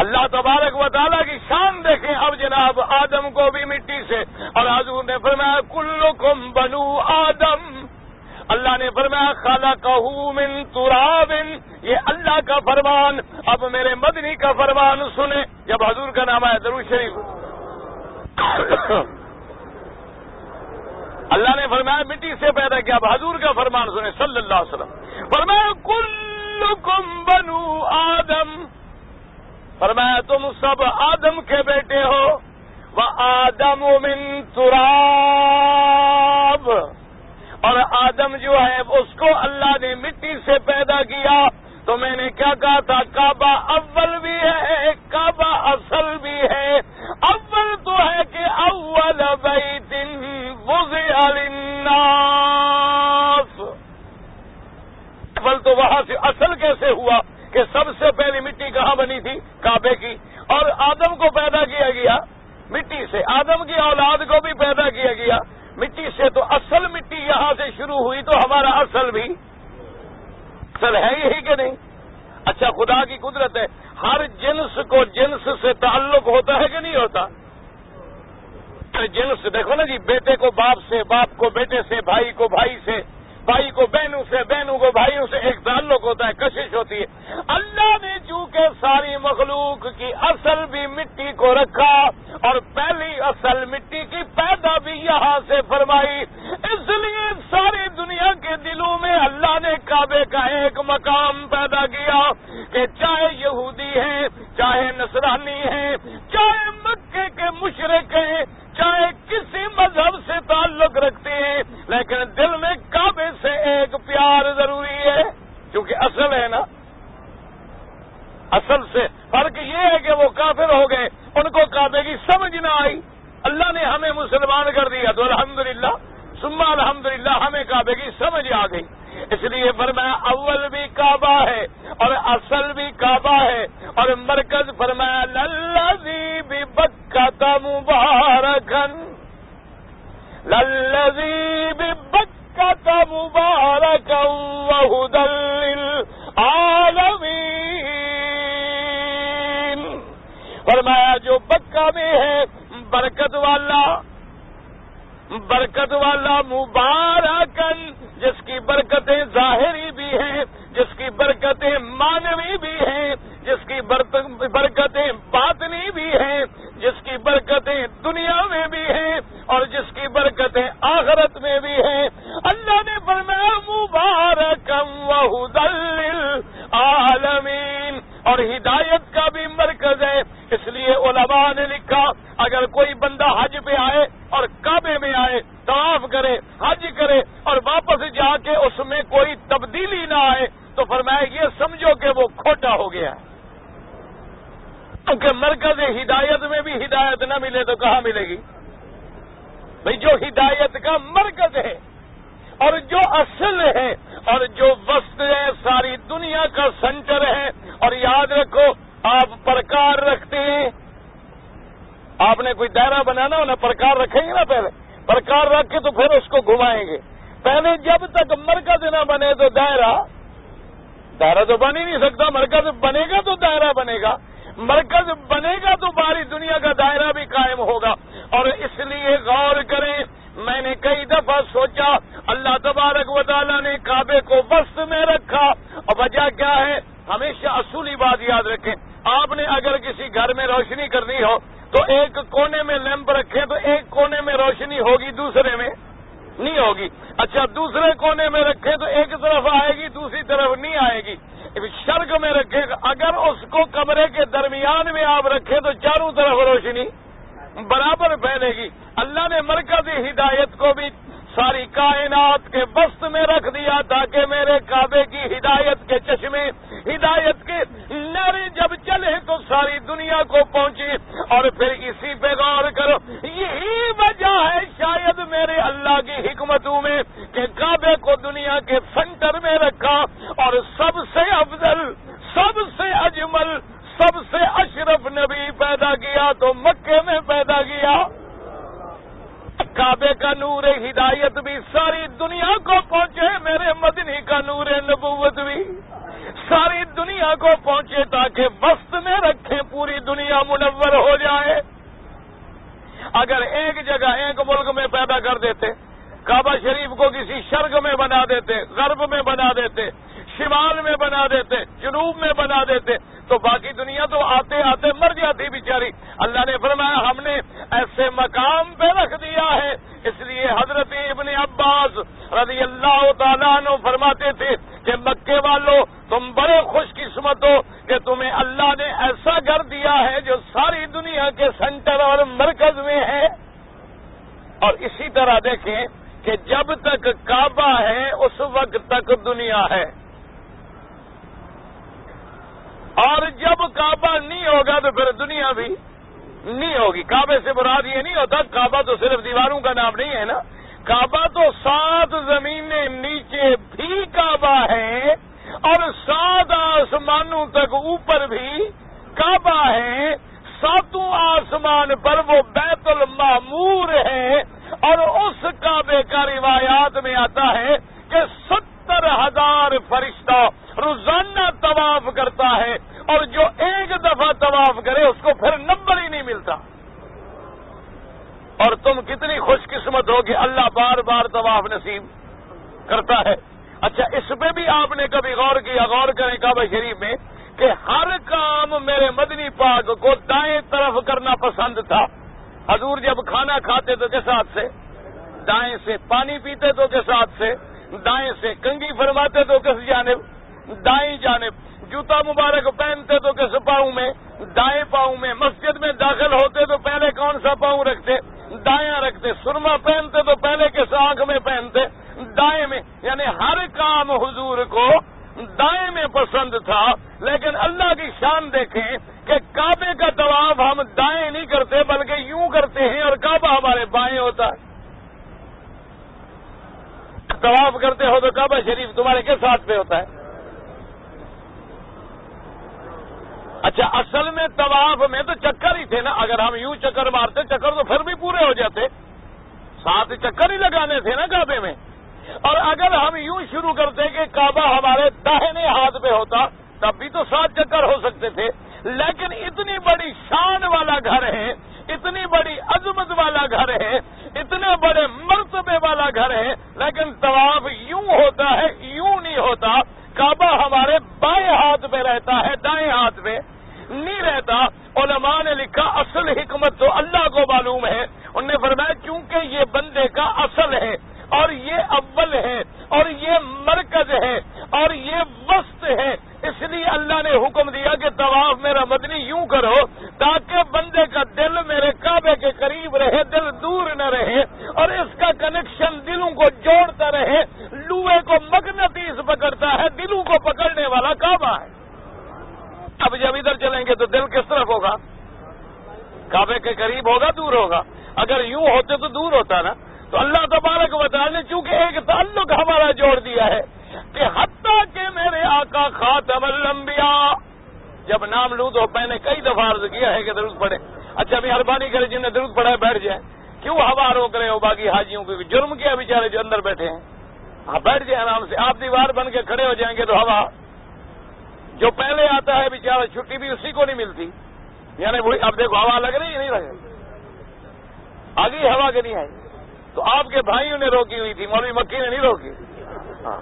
اللہ تبارک و تعالیٰ کی شان دیکھیں۔ اب جناب آدم کو بھی مٹی سے، اور حضور نے فرمایا کلکم بنو آدم، اللہ نے فرمایا خلقہ من تراب، یہ اللہ کا فرمان۔ اب میرے مدنی کا فرمان سنیں، جب حضور کا نام ہے درود شریف، اللہ نے فرمایا مٹی سے پیدا کیا، اب حضور کا فرمان سنیں صلی اللہ علیہ وسلم، فرمایا کلکم بنو آدم، فرمایا تم سب آدم کے بیٹے ہو، وآدم من تراب، اور آدم جو ہے اس کو اللہ نے مٹی سے پیدا کیا۔ تو میں نے کیا کہا تھا، کعبہ اول بھی ہے، کعبہ اصل بھی ہے۔ اول تو ہے کہ اول بیت وضع للناس، اول تو وہاں سے اصل کیسے ہوا کہ سب سے پہلی مٹی کہاں بنی تھی، کعبے کی، اور آدم کو پیدا کیا گیا مٹی سے، آدم کی اولاد کو بھی پیدا کیا گیا مٹی سے، تو اصل مٹی یہاں سے شروع ہوئی، تو ہمارا اصل بھی اصل ہے یہی کہ نہیں؟ اچھا خدا کی قدرت ہے، ہر جنس کو جنس سے تعلق ہوتا ہے کہ نہیں ہوتا؟ جنس دیکھو نا جی، بیٹے کو باپ سے، باپ کو بیٹے سے، بھائی کو بھائی سے، بھائی کو بہنوں سے، بہنوں کو بھائیوں سے ایک تعلق ہوتا ہے، کشش ہوتی ہے۔ اللہ نے چونکہ ساری مخلوق کی اصل بھی مٹی کو رکھا اور پہلی اصل مٹی کی پیدا بھی یہاں سے فرمائی، اس لیے ساری دنیا کے دلوں میں اللہ نے کعبے کا ایک مقام پیدا کیا کہ چاہے یہودی ہیں، چاہے نصرانی ہیں، چاہے مکے کے مشرک ہیں، چاہے کسی مذہب سے تعلق رکھتے ہیں، لیکن دل میں کعبے سے ایک پیار ضروری ہے، کیونکہ اصل ہے نا۔ اصل سے فرق یہ ہے کہ وہ کافر ہو گئے، ان کو کعبے کی سمجھ نہ آئی، اللہ نے ہمیں مسلمان کر دیا تو الحمدللہ ثم الحمدللہ ہمیں کعبے کی سمجھ آ گئی۔ اس لیے فرمایا اول بھی کعبہ ہے اور اصل بھی کعبہ ہے، اور مرکز فرمایا للذی ببکۃ مبارکا، للذی ببکۃ مبارکا وہدی للعالمین، فرمایا جو بکہ میں ہے برکت والا مبارکن، جس کی برکتیں ظاہری بھی ہیں، جس کی برکتیں معنوی بھی ہیں، جس کی برکتیں باطنی بھی ہیں، جس کی برکتیں دنیا میں بھی ہیں اور جس کی برکتیں آخرت میں بھی ہیں۔ اللہ نے فرمایا مبارکم وہدی للعالمین، اور ہدایت کا بھی مرکز ہے۔ اس لیے علماء نے لکھا اگر کوئی بندہ حج پہ آئے اور کعبے میں آئے، طواف کرے، حج کرے اور واپس جا کے اس میں کوئی تبدیلی نہ آئے، تو فرمایا یہ سمجھو کہ وہ کھوٹا ہو گیا ہے، کیونکہ مرکز ہدایت میں بھی ہدایت نہ ملے تو کہاں ملے گی بھئی؟ جو ہدایت کا مرکز ہے اور جو اصل ہے اور جو وسط ہے، ساری دنیا کا سینٹر ہے۔ اور یاد رکھو آپ پرکار رکھتے ہیں، آپ نے کوئی دائرہ بنانا ہو نا، پرکار رکھیں گے نا، پہلے پرکار رکھ کے تو پھر اس کو گھمائیں گے۔ پہلے جب تک مرکز نہ بنے تو دائرہ تو بن ہی نہیں سکتا، مرکز بنے گا تو دائرہ بنے گا۔ مرکز بنے گا تو باری دنیا کا دائرہ بھی قائم ہوگا. اور اس لیے غور کریں، میں نے کئی دفعہ سوچا اللہ تبارک و تعالیٰ نے کعبے کو وسط میں رکھا، اور وجہ کیا ہے؟ ہمیشہ اصولی بات یاد رکھیں، آپ نے اگر کسی گھر میں روشنی کرنی ہو تو ایک کونے میں لیمپ رکھیں تو ایک کونے میں روشنی ہوگی، دوسرے میں نہیں ہوگی. اچھا دوسرے کونے میں رکھیں تو ایک طرف آئے گی، دوسری طرف نہیں آئے گی. شرق میں رکھیں، اگر اس کو کمرے کے درمیان میں آپ رکھیں تو چاروں طرف روشنی برابر پھیلے گی. اللہ نے مرکزی ہدایت کو بھی ساری کائنات کے وسط میں رکھ دیا تاکہ میرے کعبے کی ہدایت کے چشمے، ہدایت کے نعرے جب چلے تو ساری دنیا کو پہنچے. اور پھر اسی پہ غور کرو، یہی وجہ ہے شاید میرے اللہ کی حکمتوں میں کہ کعبے کو دنیا کے سینٹر میں رکھا، اور سب سے افضل، سب سے اجمل، سب سے اشرف نبی پیدا کیا تو مکے میں پیدا کیا. کعبے کا نور ہدایت بھی ساری دنیا کو پہنچے، میرے مدنی کا نور نبوت بھی ساری دنیا کو پہنچے تاکہ وسط میں رکھیں، پوری دنیا منور ہو جائے. اگر ایک جگہ ایک ملک میں پیدا کر دیتے، کعبہ شریف کو کسی شرق میں بنا دیتے، غرب میں بنا دیتے، شمال میں بنا دیتے، جنوب میں بنا دیتے، تو باقی دنیا تو آتے آتے مر جاتی بیچاری. اللہ نے فرمایا ہم نے ایسے مقام پہ رکھ دیا ہے. اس لیے حضرت ابن عباس رضی اللہ تعالیٰ عنہ فرماتے تھے کہ مکے والوں تم بڑے خوش قسمت ہو کہ تمہیں اللہ نے ایسا گھر دیا ہے جو ساری دنیا کے سینٹر اور مرکز میں ہے. اور اسی طرح دیکھیں کہ جب تک کعبہ ہے اس وقت تک دنیا ہے، اور جب کعبہ نہیں ہوگا تو پھر دنیا بھی نہیں ہوگی. کعبے سے مراد یہ نہیں ہوتا، کعبہ تو صرف دیواروں کا نام نہیں ہے نا، کعبہ تو 7 زمینیں نیچے بھی کعبہ ہے، اور 7 آسمانوں تک اوپر بھی کعبہ ہے. 7 آسمان پر وہ بیت المعمور ہے، اور اس کعبے کا روایات میں آتا ہے کہ 70,000 فرشتہ روزانہ طواف کرتا ہے، اور جو ایک دفعہ طواف کرے اس کو پھر نمبر ہی نہیں ملتا. اور تم کتنی خوش قسمت ہو کہ اللہ بار بار طواف نصیب کرتا ہے. اچھا اس پہ بھی آپ نے کبھی غور کیا؟ غور کریں کعبہ شریف میں کہ ہر کام میرے مدنی پاک کو دائیں طرف کرنا پسند تھا. حضور جب کھانا کھاتے تو کس ہاتھ سے؟ دائیں سے. پانی پیتے تو کس ہاتھ سے؟ دائیں سے. کنگھی فرماتے تو کس جانب؟ دائیں جانب. جوتا مبارک پہنتے تو کس پاؤں میں؟ دائیں پاؤں میں. مسجد میں داخل ہوتے تو پہلے کون سا پاؤں رکھتے؟ دایاں رکھتے. سرما پہنتے تو پہلے کس آنکھ میں پہنتے؟ دائیں میں. یعنی ہر کام حضور کو دائیں میں پسند تھا. لیکن اللہ کی شان دیکھیں کہ کعبے کا طواف ہم دائیں نہیں کرتے بلکہ یوں کرتے ہیں، اور کعبہ ہمارے بائیں ہوتا ہے. طواف کرتے ہو تو کعبہ شریف تمہارے کس ہاتھ پہ ہوتا ہے؟ اچھا اصل میں طواف میں تو چکر ہی تھے نا. اگر ہم یوں چکر مارتے چکر تو پھر بھی پورے ہو جاتے، 7 چکر ہی لگانے تھے نا کعبے میں. اور اگر ہم یوں شروع کرتے کہ کعبہ ہمارے داہنے ہاتھ پہ ہوتا تب بھی تو 7 چکر ہو سکتے تھے. لیکن اتنی بڑی شان والا گھر ہے، اتنی بڑی عظمت والا گھر ہے، اتنے بڑے مرتبے والا گھر ہے، لیکن طواف یوں ہوتا ہے، یوں نہیں ہوتا. کعبہ ہمارے بائیں ہاتھ پہ رہتا ہے، دائیں ہاتھ پہ نہیں رہتا. علماء نے لکھا اصل حکمت تو اللہ کو معلوم ہے. انہوں نے فرمایا کیونکہ یہ بندے کا اصل ہے، اور یہ اول ہے، اور یہ مرکز ہے، اور یہ وسط ہے، اس لیے اللہ نے حکم دیا کہ طواف میرا مدنی یوں کرو تاکہ بندے کا دل میرے کعبے کے قریب رہے، دل دور نہ رہے، اور اس کا کنیکشن دلوں کو جوڑتا رہے. لوہے کو مغناطیس پکڑتا ہے، دلوں کو پکڑنے والا کعبہ ہے. اب جب ادھر چلیں گے تو دل کس طرف ہوگا؟ کعبے کے قریب ہوگا، دور ہوگا؟ اگر یوں ہوتے تو دور ہوتا نا. تو اللہ تبارک و تعالی نے چونکہ ایک تعلق ہمارا جوڑ دیا ہے کہ حتیٰ کہ میرے آقا خاتم الانبیاء، جب نام لوں تو میں نے کئی دفعہ عرض کیا ہے کہ درود پڑھے. اچھا مہربانی کرے جن نے درود پڑھا ہے بیٹھ جائیں. کیوں ہوا روک رہے ہو باقی حاجیوں کو؟ جرم کیا بیچارے جو اندر بیٹھے ہیں؟ ہاں بیٹھ جائیں آرام سے. آپ دیوار بن کے کھڑے ہو جائیں گے تو ہوا جو پہلے آتا ہے بیچارہ چھٹی بھی اسی کو نہیں ملتی، یعنی وہی اب دیکھو ہوا لگ رہی ہے نہیں لگ رہی، آگے ہوا کہ نہیں آئی؟ تو آپ کے بھائیوں نے روکی ہوئی تھی، مولوی مکی نے نہیں روکی، ہاں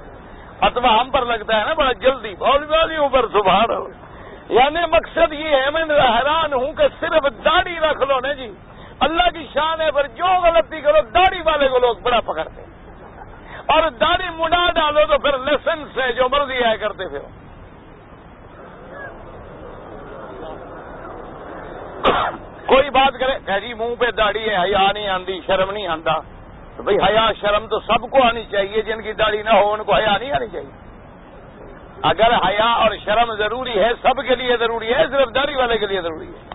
فتوا ہم پر لگتا ہے نا بڑا جلدی، مولویوں پر سبحان اللہ۔ یعنی مقصد یہ ہے، میں حیران ہوں کہ صرف داڑھی رکھ لو نا جی، اللہ کی شان ہے، پر جو غلطی کرو داڑھی والے کو لوگ بڑا پکڑتے ہیں، اور داڑھی مڈا ڈالو تو پھر لائسنس سے جو مرضی آئے کرتے پھر۔ کوئی بات کرے کہ جی منہ پہ داڑھی ہے، حیا نہیں آندی، شرم نہیں آندا، تو بھئی حیا شرم تو سب کو آنی چاہیے، جن کی داڑھی نہ ہو ان کو حیا نہیں آنی چاہیے۔ اگر حیا اور شرم ضروری ہے، سب کے لیے ضروری ہے، صرف داڑھی والے کے لیے ضروری ہے؟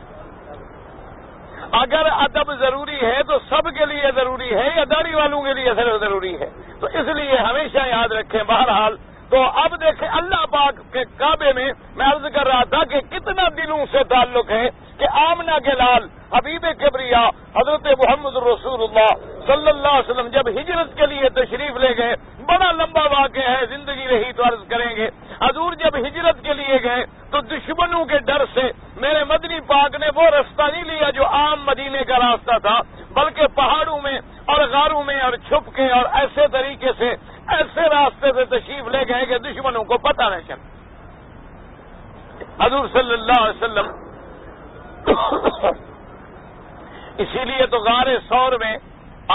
اگر ادب ضروری ہے تو سب کے لیے ضروری ہے یا داڑھی والوں کے لیے صرف ضروری ہے؟ تو اس لیے ہمیشہ یاد رکھیں۔ بہرحال تو اب دیکھیں اللہ پاک کے کعبے میں میں عرض کر رہا تھا کہ کتنا دلوں سے تعلق ہے کہ آمنہ کے لال حبیب کبریا حضرت محمد رسول اللہ صلی اللہ علیہ وسلم جب ہجرت کے لیے تشریف لے گئے، بڑا لمبا واقعہ ہے، زندگی رہی تو عرض کریں گے۔ حضور جب ہجرت کے لیے گئے تو دشمنوں کے ڈر سے میرے مدنی پاک نے وہ راستہ نہیں لیا جو عام مدینے کا راستہ تھا، بلکہ پہاڑوں میں اور غاروں میں اور چھپ کے اور ایسے طریقے سے ایسے راستے سے تشریف لے گئے کہ دشمنوں کو پتہ نہ چلا۔ حضور صلی اللہ علیہ وسلم اسی لیے تو غار ثور میں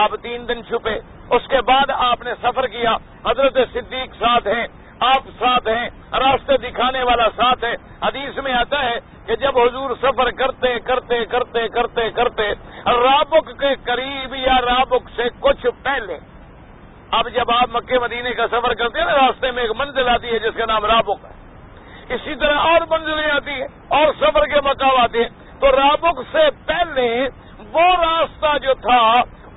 آپ 3 دن چھپے، اس کے بعد آپ نے سفر کیا، حضرت صدیق ساتھ ہیں، آپ ساتھ ہیں، راستے دکھانے والا ساتھ ہے۔ حدیث میں آتا ہے کہ جب حضور سفر کرتے کرتے کرتے کرتے کرتے رابق کے قریب یا رابق سے کچھ پہلے، اب جب آپ مکے مدینے کا سفر کرتے ہیں نا، راستے میں ایک منزل آتی ہے جس کا نام رابق ہے، اسی طرح اور منزلیں آتی ہیں اور سفر کے مقام آتے ہیں، تو رابق سے پہلے وہ راستہ جو تھا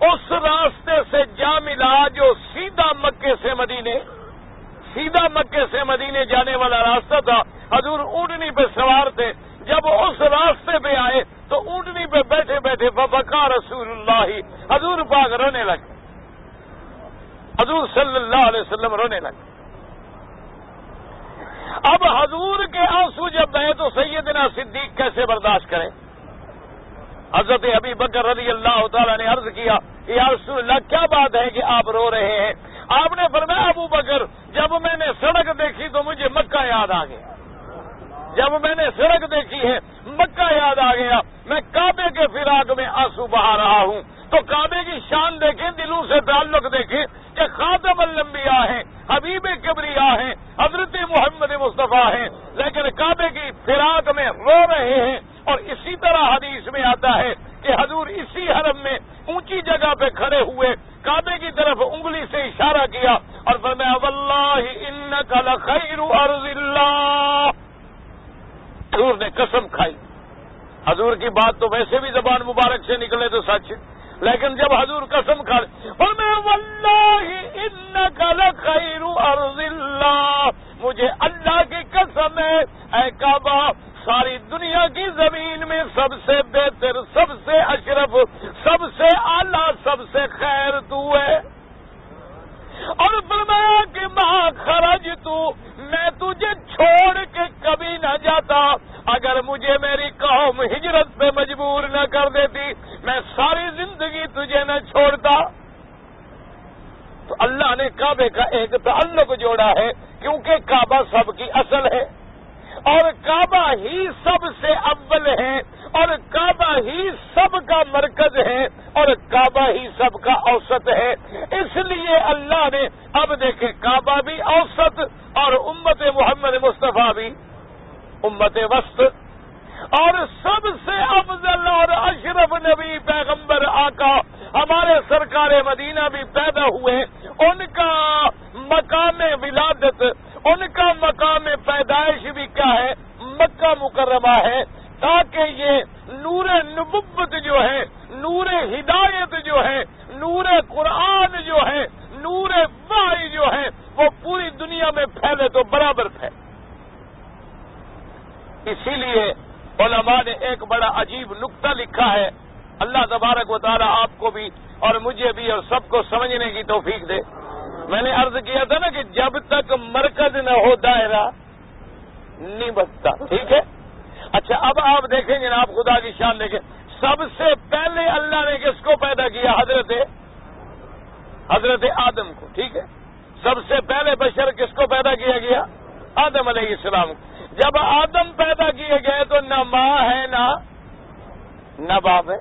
اس راستے سے جا ملا جو سیدھا مکے سے مدینے جانے والا راستہ تھا۔ حضور اونٹنی پہ سوار تھے، جب اس راستے پہ آئے تو اونٹنی پہ بیٹھے بیٹھے فبکا رسول اللہ، حضور پاک رونے لگے، حضور صلی اللہ علیہ وسلم رونے لگے۔ اب حضور کے آنسو جب بہے تو سیدنا صدیق کیسے برداشت کریں؟ حضرت ابی بکر رضی اللہ تعالیٰ نے عرض کیا کہ یا رسول اللہ کیا بات ہے کہ آپ رو رہے ہیں؟ آپ نے فرمایا ابو بکر جب میں نے سڑک دیکھی تو مجھے مکہ یاد آ گیا، جب میں نے سڑک دیکھی ہے مکہ یاد آ گیا، میں کعبے کے فراق میں آنسو بہا رہا ہوں۔ تو کعبے کی شان دیکھیں، دلوں سے تعلق دیکھیں کہ خاتم الانبیاء ہیں، حبیب کبریا ہیں، حضرت محمد مصطفیٰ ہیں، لیکن کعبے کی فراق میں رو رہے ہیں۔ اور اسی طرح حدیث میں آتا ہے کہ حضور اسی حرم میں اونچی جگہ پہ کھڑے ہوئے کعبے کی طرف انگلی سے اشارہ کیا اور فرمایا واللہ انک لخیر ارض اللہ۔ حضور نے قسم کھائی، حضور کی بات تو ویسے بھی زبان مبارک سے نکلے تو سچ، لیکن جب حضور قسم کھا فرمایا واللہ انک لخیر ارض اللہ، مجھے اللہ کی قسم ہے اے کعبہ ساری دنیا کی زمین میں سب سے بہتر، سب سے اشرف، سب سے اعلیٰ، سب سے خیر تو ہے۔ اور فرمایا کہ ماں خرج تو، میں تجھے چھوڑ کے کبھی نہ جاتا، اگر مجھے میری قوم ہجرت پہ مجبور نہ کر دیتی میں ساری زندگی تجھے نہ چھوڑتا۔ تو اللہ نے کعبے کا ایک تعلق جوڑا ہے، کیونکہ کعبہ سب کی اصل ہے اور کعبہ ہی سب سے اول ہے اور کعبہ ہی سب کا مرکز ہے اور کعبہ ہی سب کا اوسط ہے۔ اس لیے اللہ نے اب دیکھیں کعبہ بھی اوسط اور امت محمد مصطفیٰ بھی امت وسط، اور سب سے افضل اور اشرف نبی پیغمبر آقا ہمارے سرکار مدینہ بھی پیدا ہوئے، ان کا مقام ولادت، ان کا مقام پیدائش بھی کیا ہے؟ مکہ مکرمہ ہے، تاکہ یہ نور نبوت جو ہے، نور ہدایت جو ہے، نور قرآن جو ہے، نور وحی جو ہے وہ پوری دنیا میں پھیلے تو برابر پھیلے۔ اسی لیے علماء نے ایک بڑا عجیب نکتہ لکھا ہے، اللہ تبارک و تعالی آپ کو بھی اور مجھے بھی اور سب کو سمجھنے کی توفیق دے۔ میں نے عرض کیا تھا نا کہ جب تک مرکز نہ ہو دائرہ، نہیں بچتا. ٹھیک ہے. اچھا اب آپ دیکھیں جناب خدا کی شان دیکھیں, سب سے پہلے اللہ نے کس کو پیدا کیا؟ حضرت آدم کو. ٹھیک ہے. سب سے پہلے بشر کس کو پیدا کیا گیا؟ آدم علیہ السلام کو. جب آدم پیدا کیے گئے تو نہ ماں ہے نہ باپ ہے.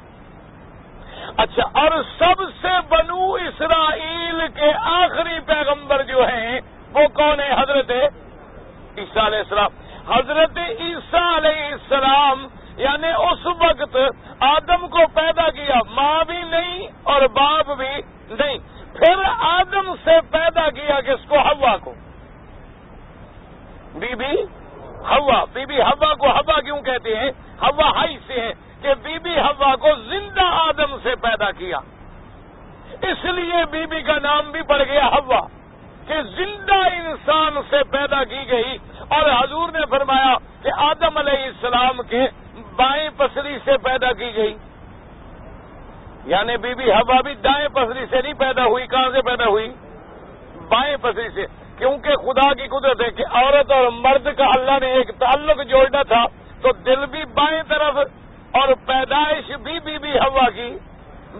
اچھا, اور سب سے بنو اسرائیل کے آخری پیغمبر جو ہیں وہ کون ہے؟ حضرت عیسیٰ علیہ السلام. حضرت عیسیٰ علیہ السلام یعنی اس وقت آدم کو پیدا کیا, ماں بھی نہیں اور باپ بھی نہیں. پھر آدم سے پیدا کیا کس کو؟ حوا کو. بی بی حوا. بی بی حوا کو حوا کیوں کہتے ہیں؟ حوا ہائی سے ہے کہ بی بی حوا کو زندہ آدم سے پیدا کیا, اس لیے بی بی کا نام بھی پڑ گیا حوا, کہ زندہ انسان سے پیدا کی گئی. اور حضور نے فرمایا کہ آدم علیہ السلام کے بائیں پسلی سے پیدا کی گئی, یعنی بی بی حوا بھی دائیں پسلی سے نہیں پیدا ہوئی. کہاں سے پیدا ہوئی؟ بائیں پسلی سے. کیونکہ خدا کی قدرت ہے کہ عورت اور مرد کا اللہ نے ایک تعلق جوڑنا تھا, تو دل بھی بائیں طرف اور پیدائش بھی بی بی حوا کی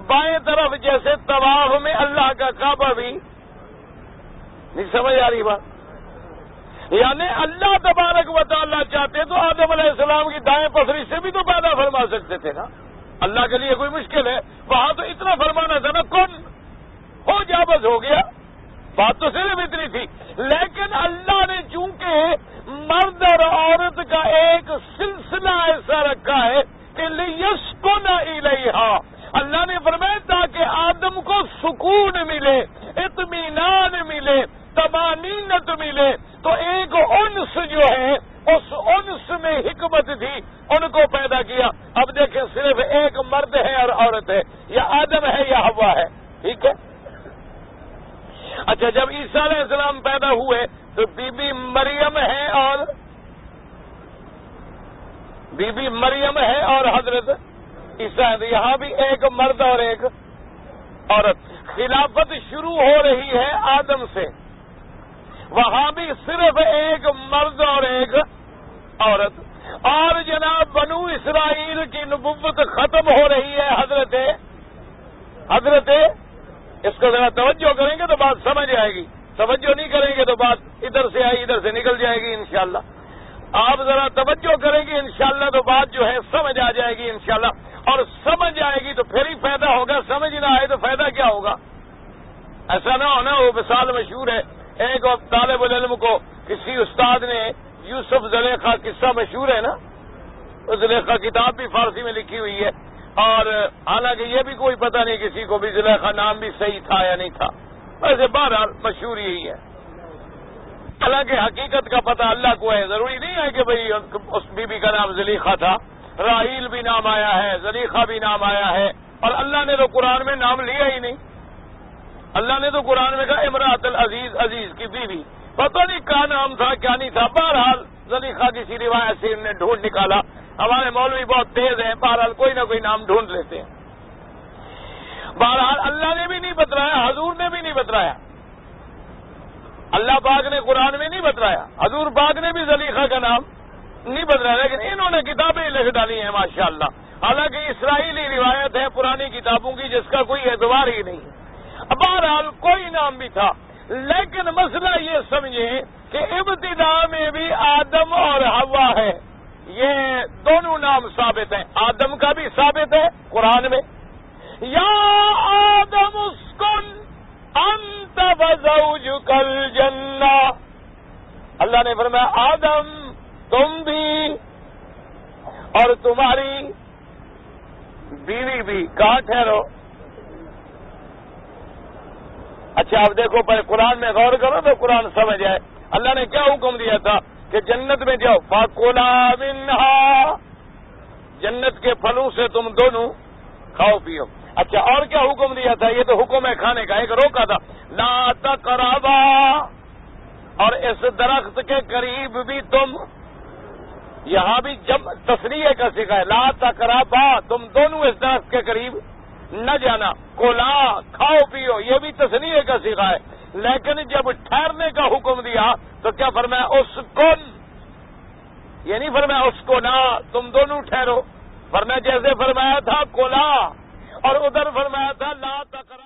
بائیں طرف, جیسے طواف میں اللہ کا کعبہ بھی. نہیں سمجھ آ رہی بات؟ یعنی اللہ تبارک و تعالیٰ چاہتے تو آدم علیہ السلام کی دائیں پسری سے بھی تو پیدا فرما سکتے تھے نا. اللہ کے لیے کوئی مشکل ہے؟ وہاں تو اتنا فرمانا تھا نا, کن ہو جا بس ہو گیا. بات تو صرف اتنی تھی. لیکن اللہ نے چونکہ مرد اور عورت کا ایک سلسلہ ایسا رکھا ہے کہ لیسکن الیہا, اللہ نے فرمایا تاکہ آدم کو سکون ملے, اطمینان ملے, طمانینت ملے. تو ایک انس جو ہے اس انس میں حکمت تھی, ان کو پیدا کیا. اب دیکھیں صرف ایک مرد ہے اور عورت ہے, یا آدم ہے یا حوا ہے. ٹھیک ہے. اچھا, جب عیسیٰ علیہ السلام پیدا ہوئے تو بی بی مریم ہے اور حضرت عیسیٰ ہے. یہاں بھی ایک مرد اور ایک عورت. خلافت شروع ہو رہی ہے آدم سے, وہاں بھی صرف ایک مرد اور ایک عورت. اور جناب بنو اسرائیل کی نبوت ختم ہو رہی ہے حضرت اس کو ذرا توجہ کریں گے تو بات سمجھ آئے گی, توجہ نہیں کریں گے تو بات ادھر سے آئی ادھر سے نکل جائے گی انشاءاللہ. آپ ذرا توجہ کریں گے انشاءاللہ تو بات جو ہے سمجھ آ جائے گی انشاءاللہ. اور سمجھ آئے گی تو پھر ہی فائدہ ہوگا, سمجھ نہ آئے تو فائدہ کیا ہوگا؟ ایسا نہ ہونا. وہ مثال مشہور ہے, ایک طالب العلم کو کسی استاد نے یوسف زلیخا قصہ مشہور ہے نا, زلیخا کتاب بھی فارسی میں لکھی ہوئی ہے, اور حالانکہ یہ بھی کوئی پتہ نہیں کسی کو بھی زلیخا نام بھی صحیح تھا یا نہیں تھا, ویسے بہرحال مشہور یہی ہے. حالانکہ حقیقت کا پتہ اللہ کو ہے, ضروری نہیں ہے کہ بھئی اس بی بی کا نام زلیخا تھا. راحیل بھی نام آیا ہے, زلیخا بھی نام آیا ہے, اور اللہ نے تو قرآن میں نام لیا ہی نہیں. اللہ نے تو قرآن میں کہا امراۃ العزیز, عزیز کی بیوی. پتہ نہیں کیا نام تھا کیا نہیں تھا. بہرحال زلیخا کسی روایت سے انہوں نے ڈھونڈ نکالا. ہمارے مولوی بہت تیز ہیں, بہرحال کوئی نہ کوئی نام ڈھونڈ لیتے ہیں. بہرحال اللہ نے بھی نہیں بتلایا, حضور نے بھی نہیں بتلایا, اللہ پاک نے قرآن میں نہیں بتلایا, حضور پاک نے بھی زلیخا کا نام نہیں بتلایا, لیکن انہوں نے کتابیں لکھ ڈالی ہیں ماشاءاللہ. حالانکہ اسرائیلی روایت ہے پرانی کتابوں کی جس کا کوئی اعتبار ہی نہیں. بہرحال کوئی نام بھی تھا, لیکن مسئلہ یہ سمجھیں کہ ابتدا میں بھی آدم اور حوا ہے, یہ دونوں نام ثابت ہیں. آدم کا بھی ثابت ہے قرآن میں, یا آدم اسکن انت وزوجک الجنہ. اللہ نے فرمایا آدم تم بھی اور تمہاری بیوی بھی کہاں ٹھہرو. اچھا اب دیکھو پہلے قرآن میں غور کرو تو قرآن سمجھ آئے. اللہ نے کیا حکم دیا تھا کہ جنت میں جاؤ, فَكُلَا مِنْهَا, جنت کے پھلوں سے تم دونوں کھاؤ پیو. اچھا اور کیا حکم دیا تھا؟ یہ تو حکم ہے کھانے کا, ایک روکا تھا لَا تَقْرَبَا, اور اس درخت کے قریب بھی تم, یہاں بھی جب تصریح کا سکھا ہے لَا تَقْرَبَا, تم دونوں اس درخت کے قریب نہ جانا. کولا کھاؤ پیو, یہ بھی تصریح کا سکھا ہے. لیکن جب ٹھہرنے کا حکم دیا تو کیا فرمایا اسکن, یہ نہیں فرمایا اس کو نہ تم دونوں ٹھہرو، فرمایا جیسے فرمایا تھا کولا اور ادھر فرمایا تھا لا تقرب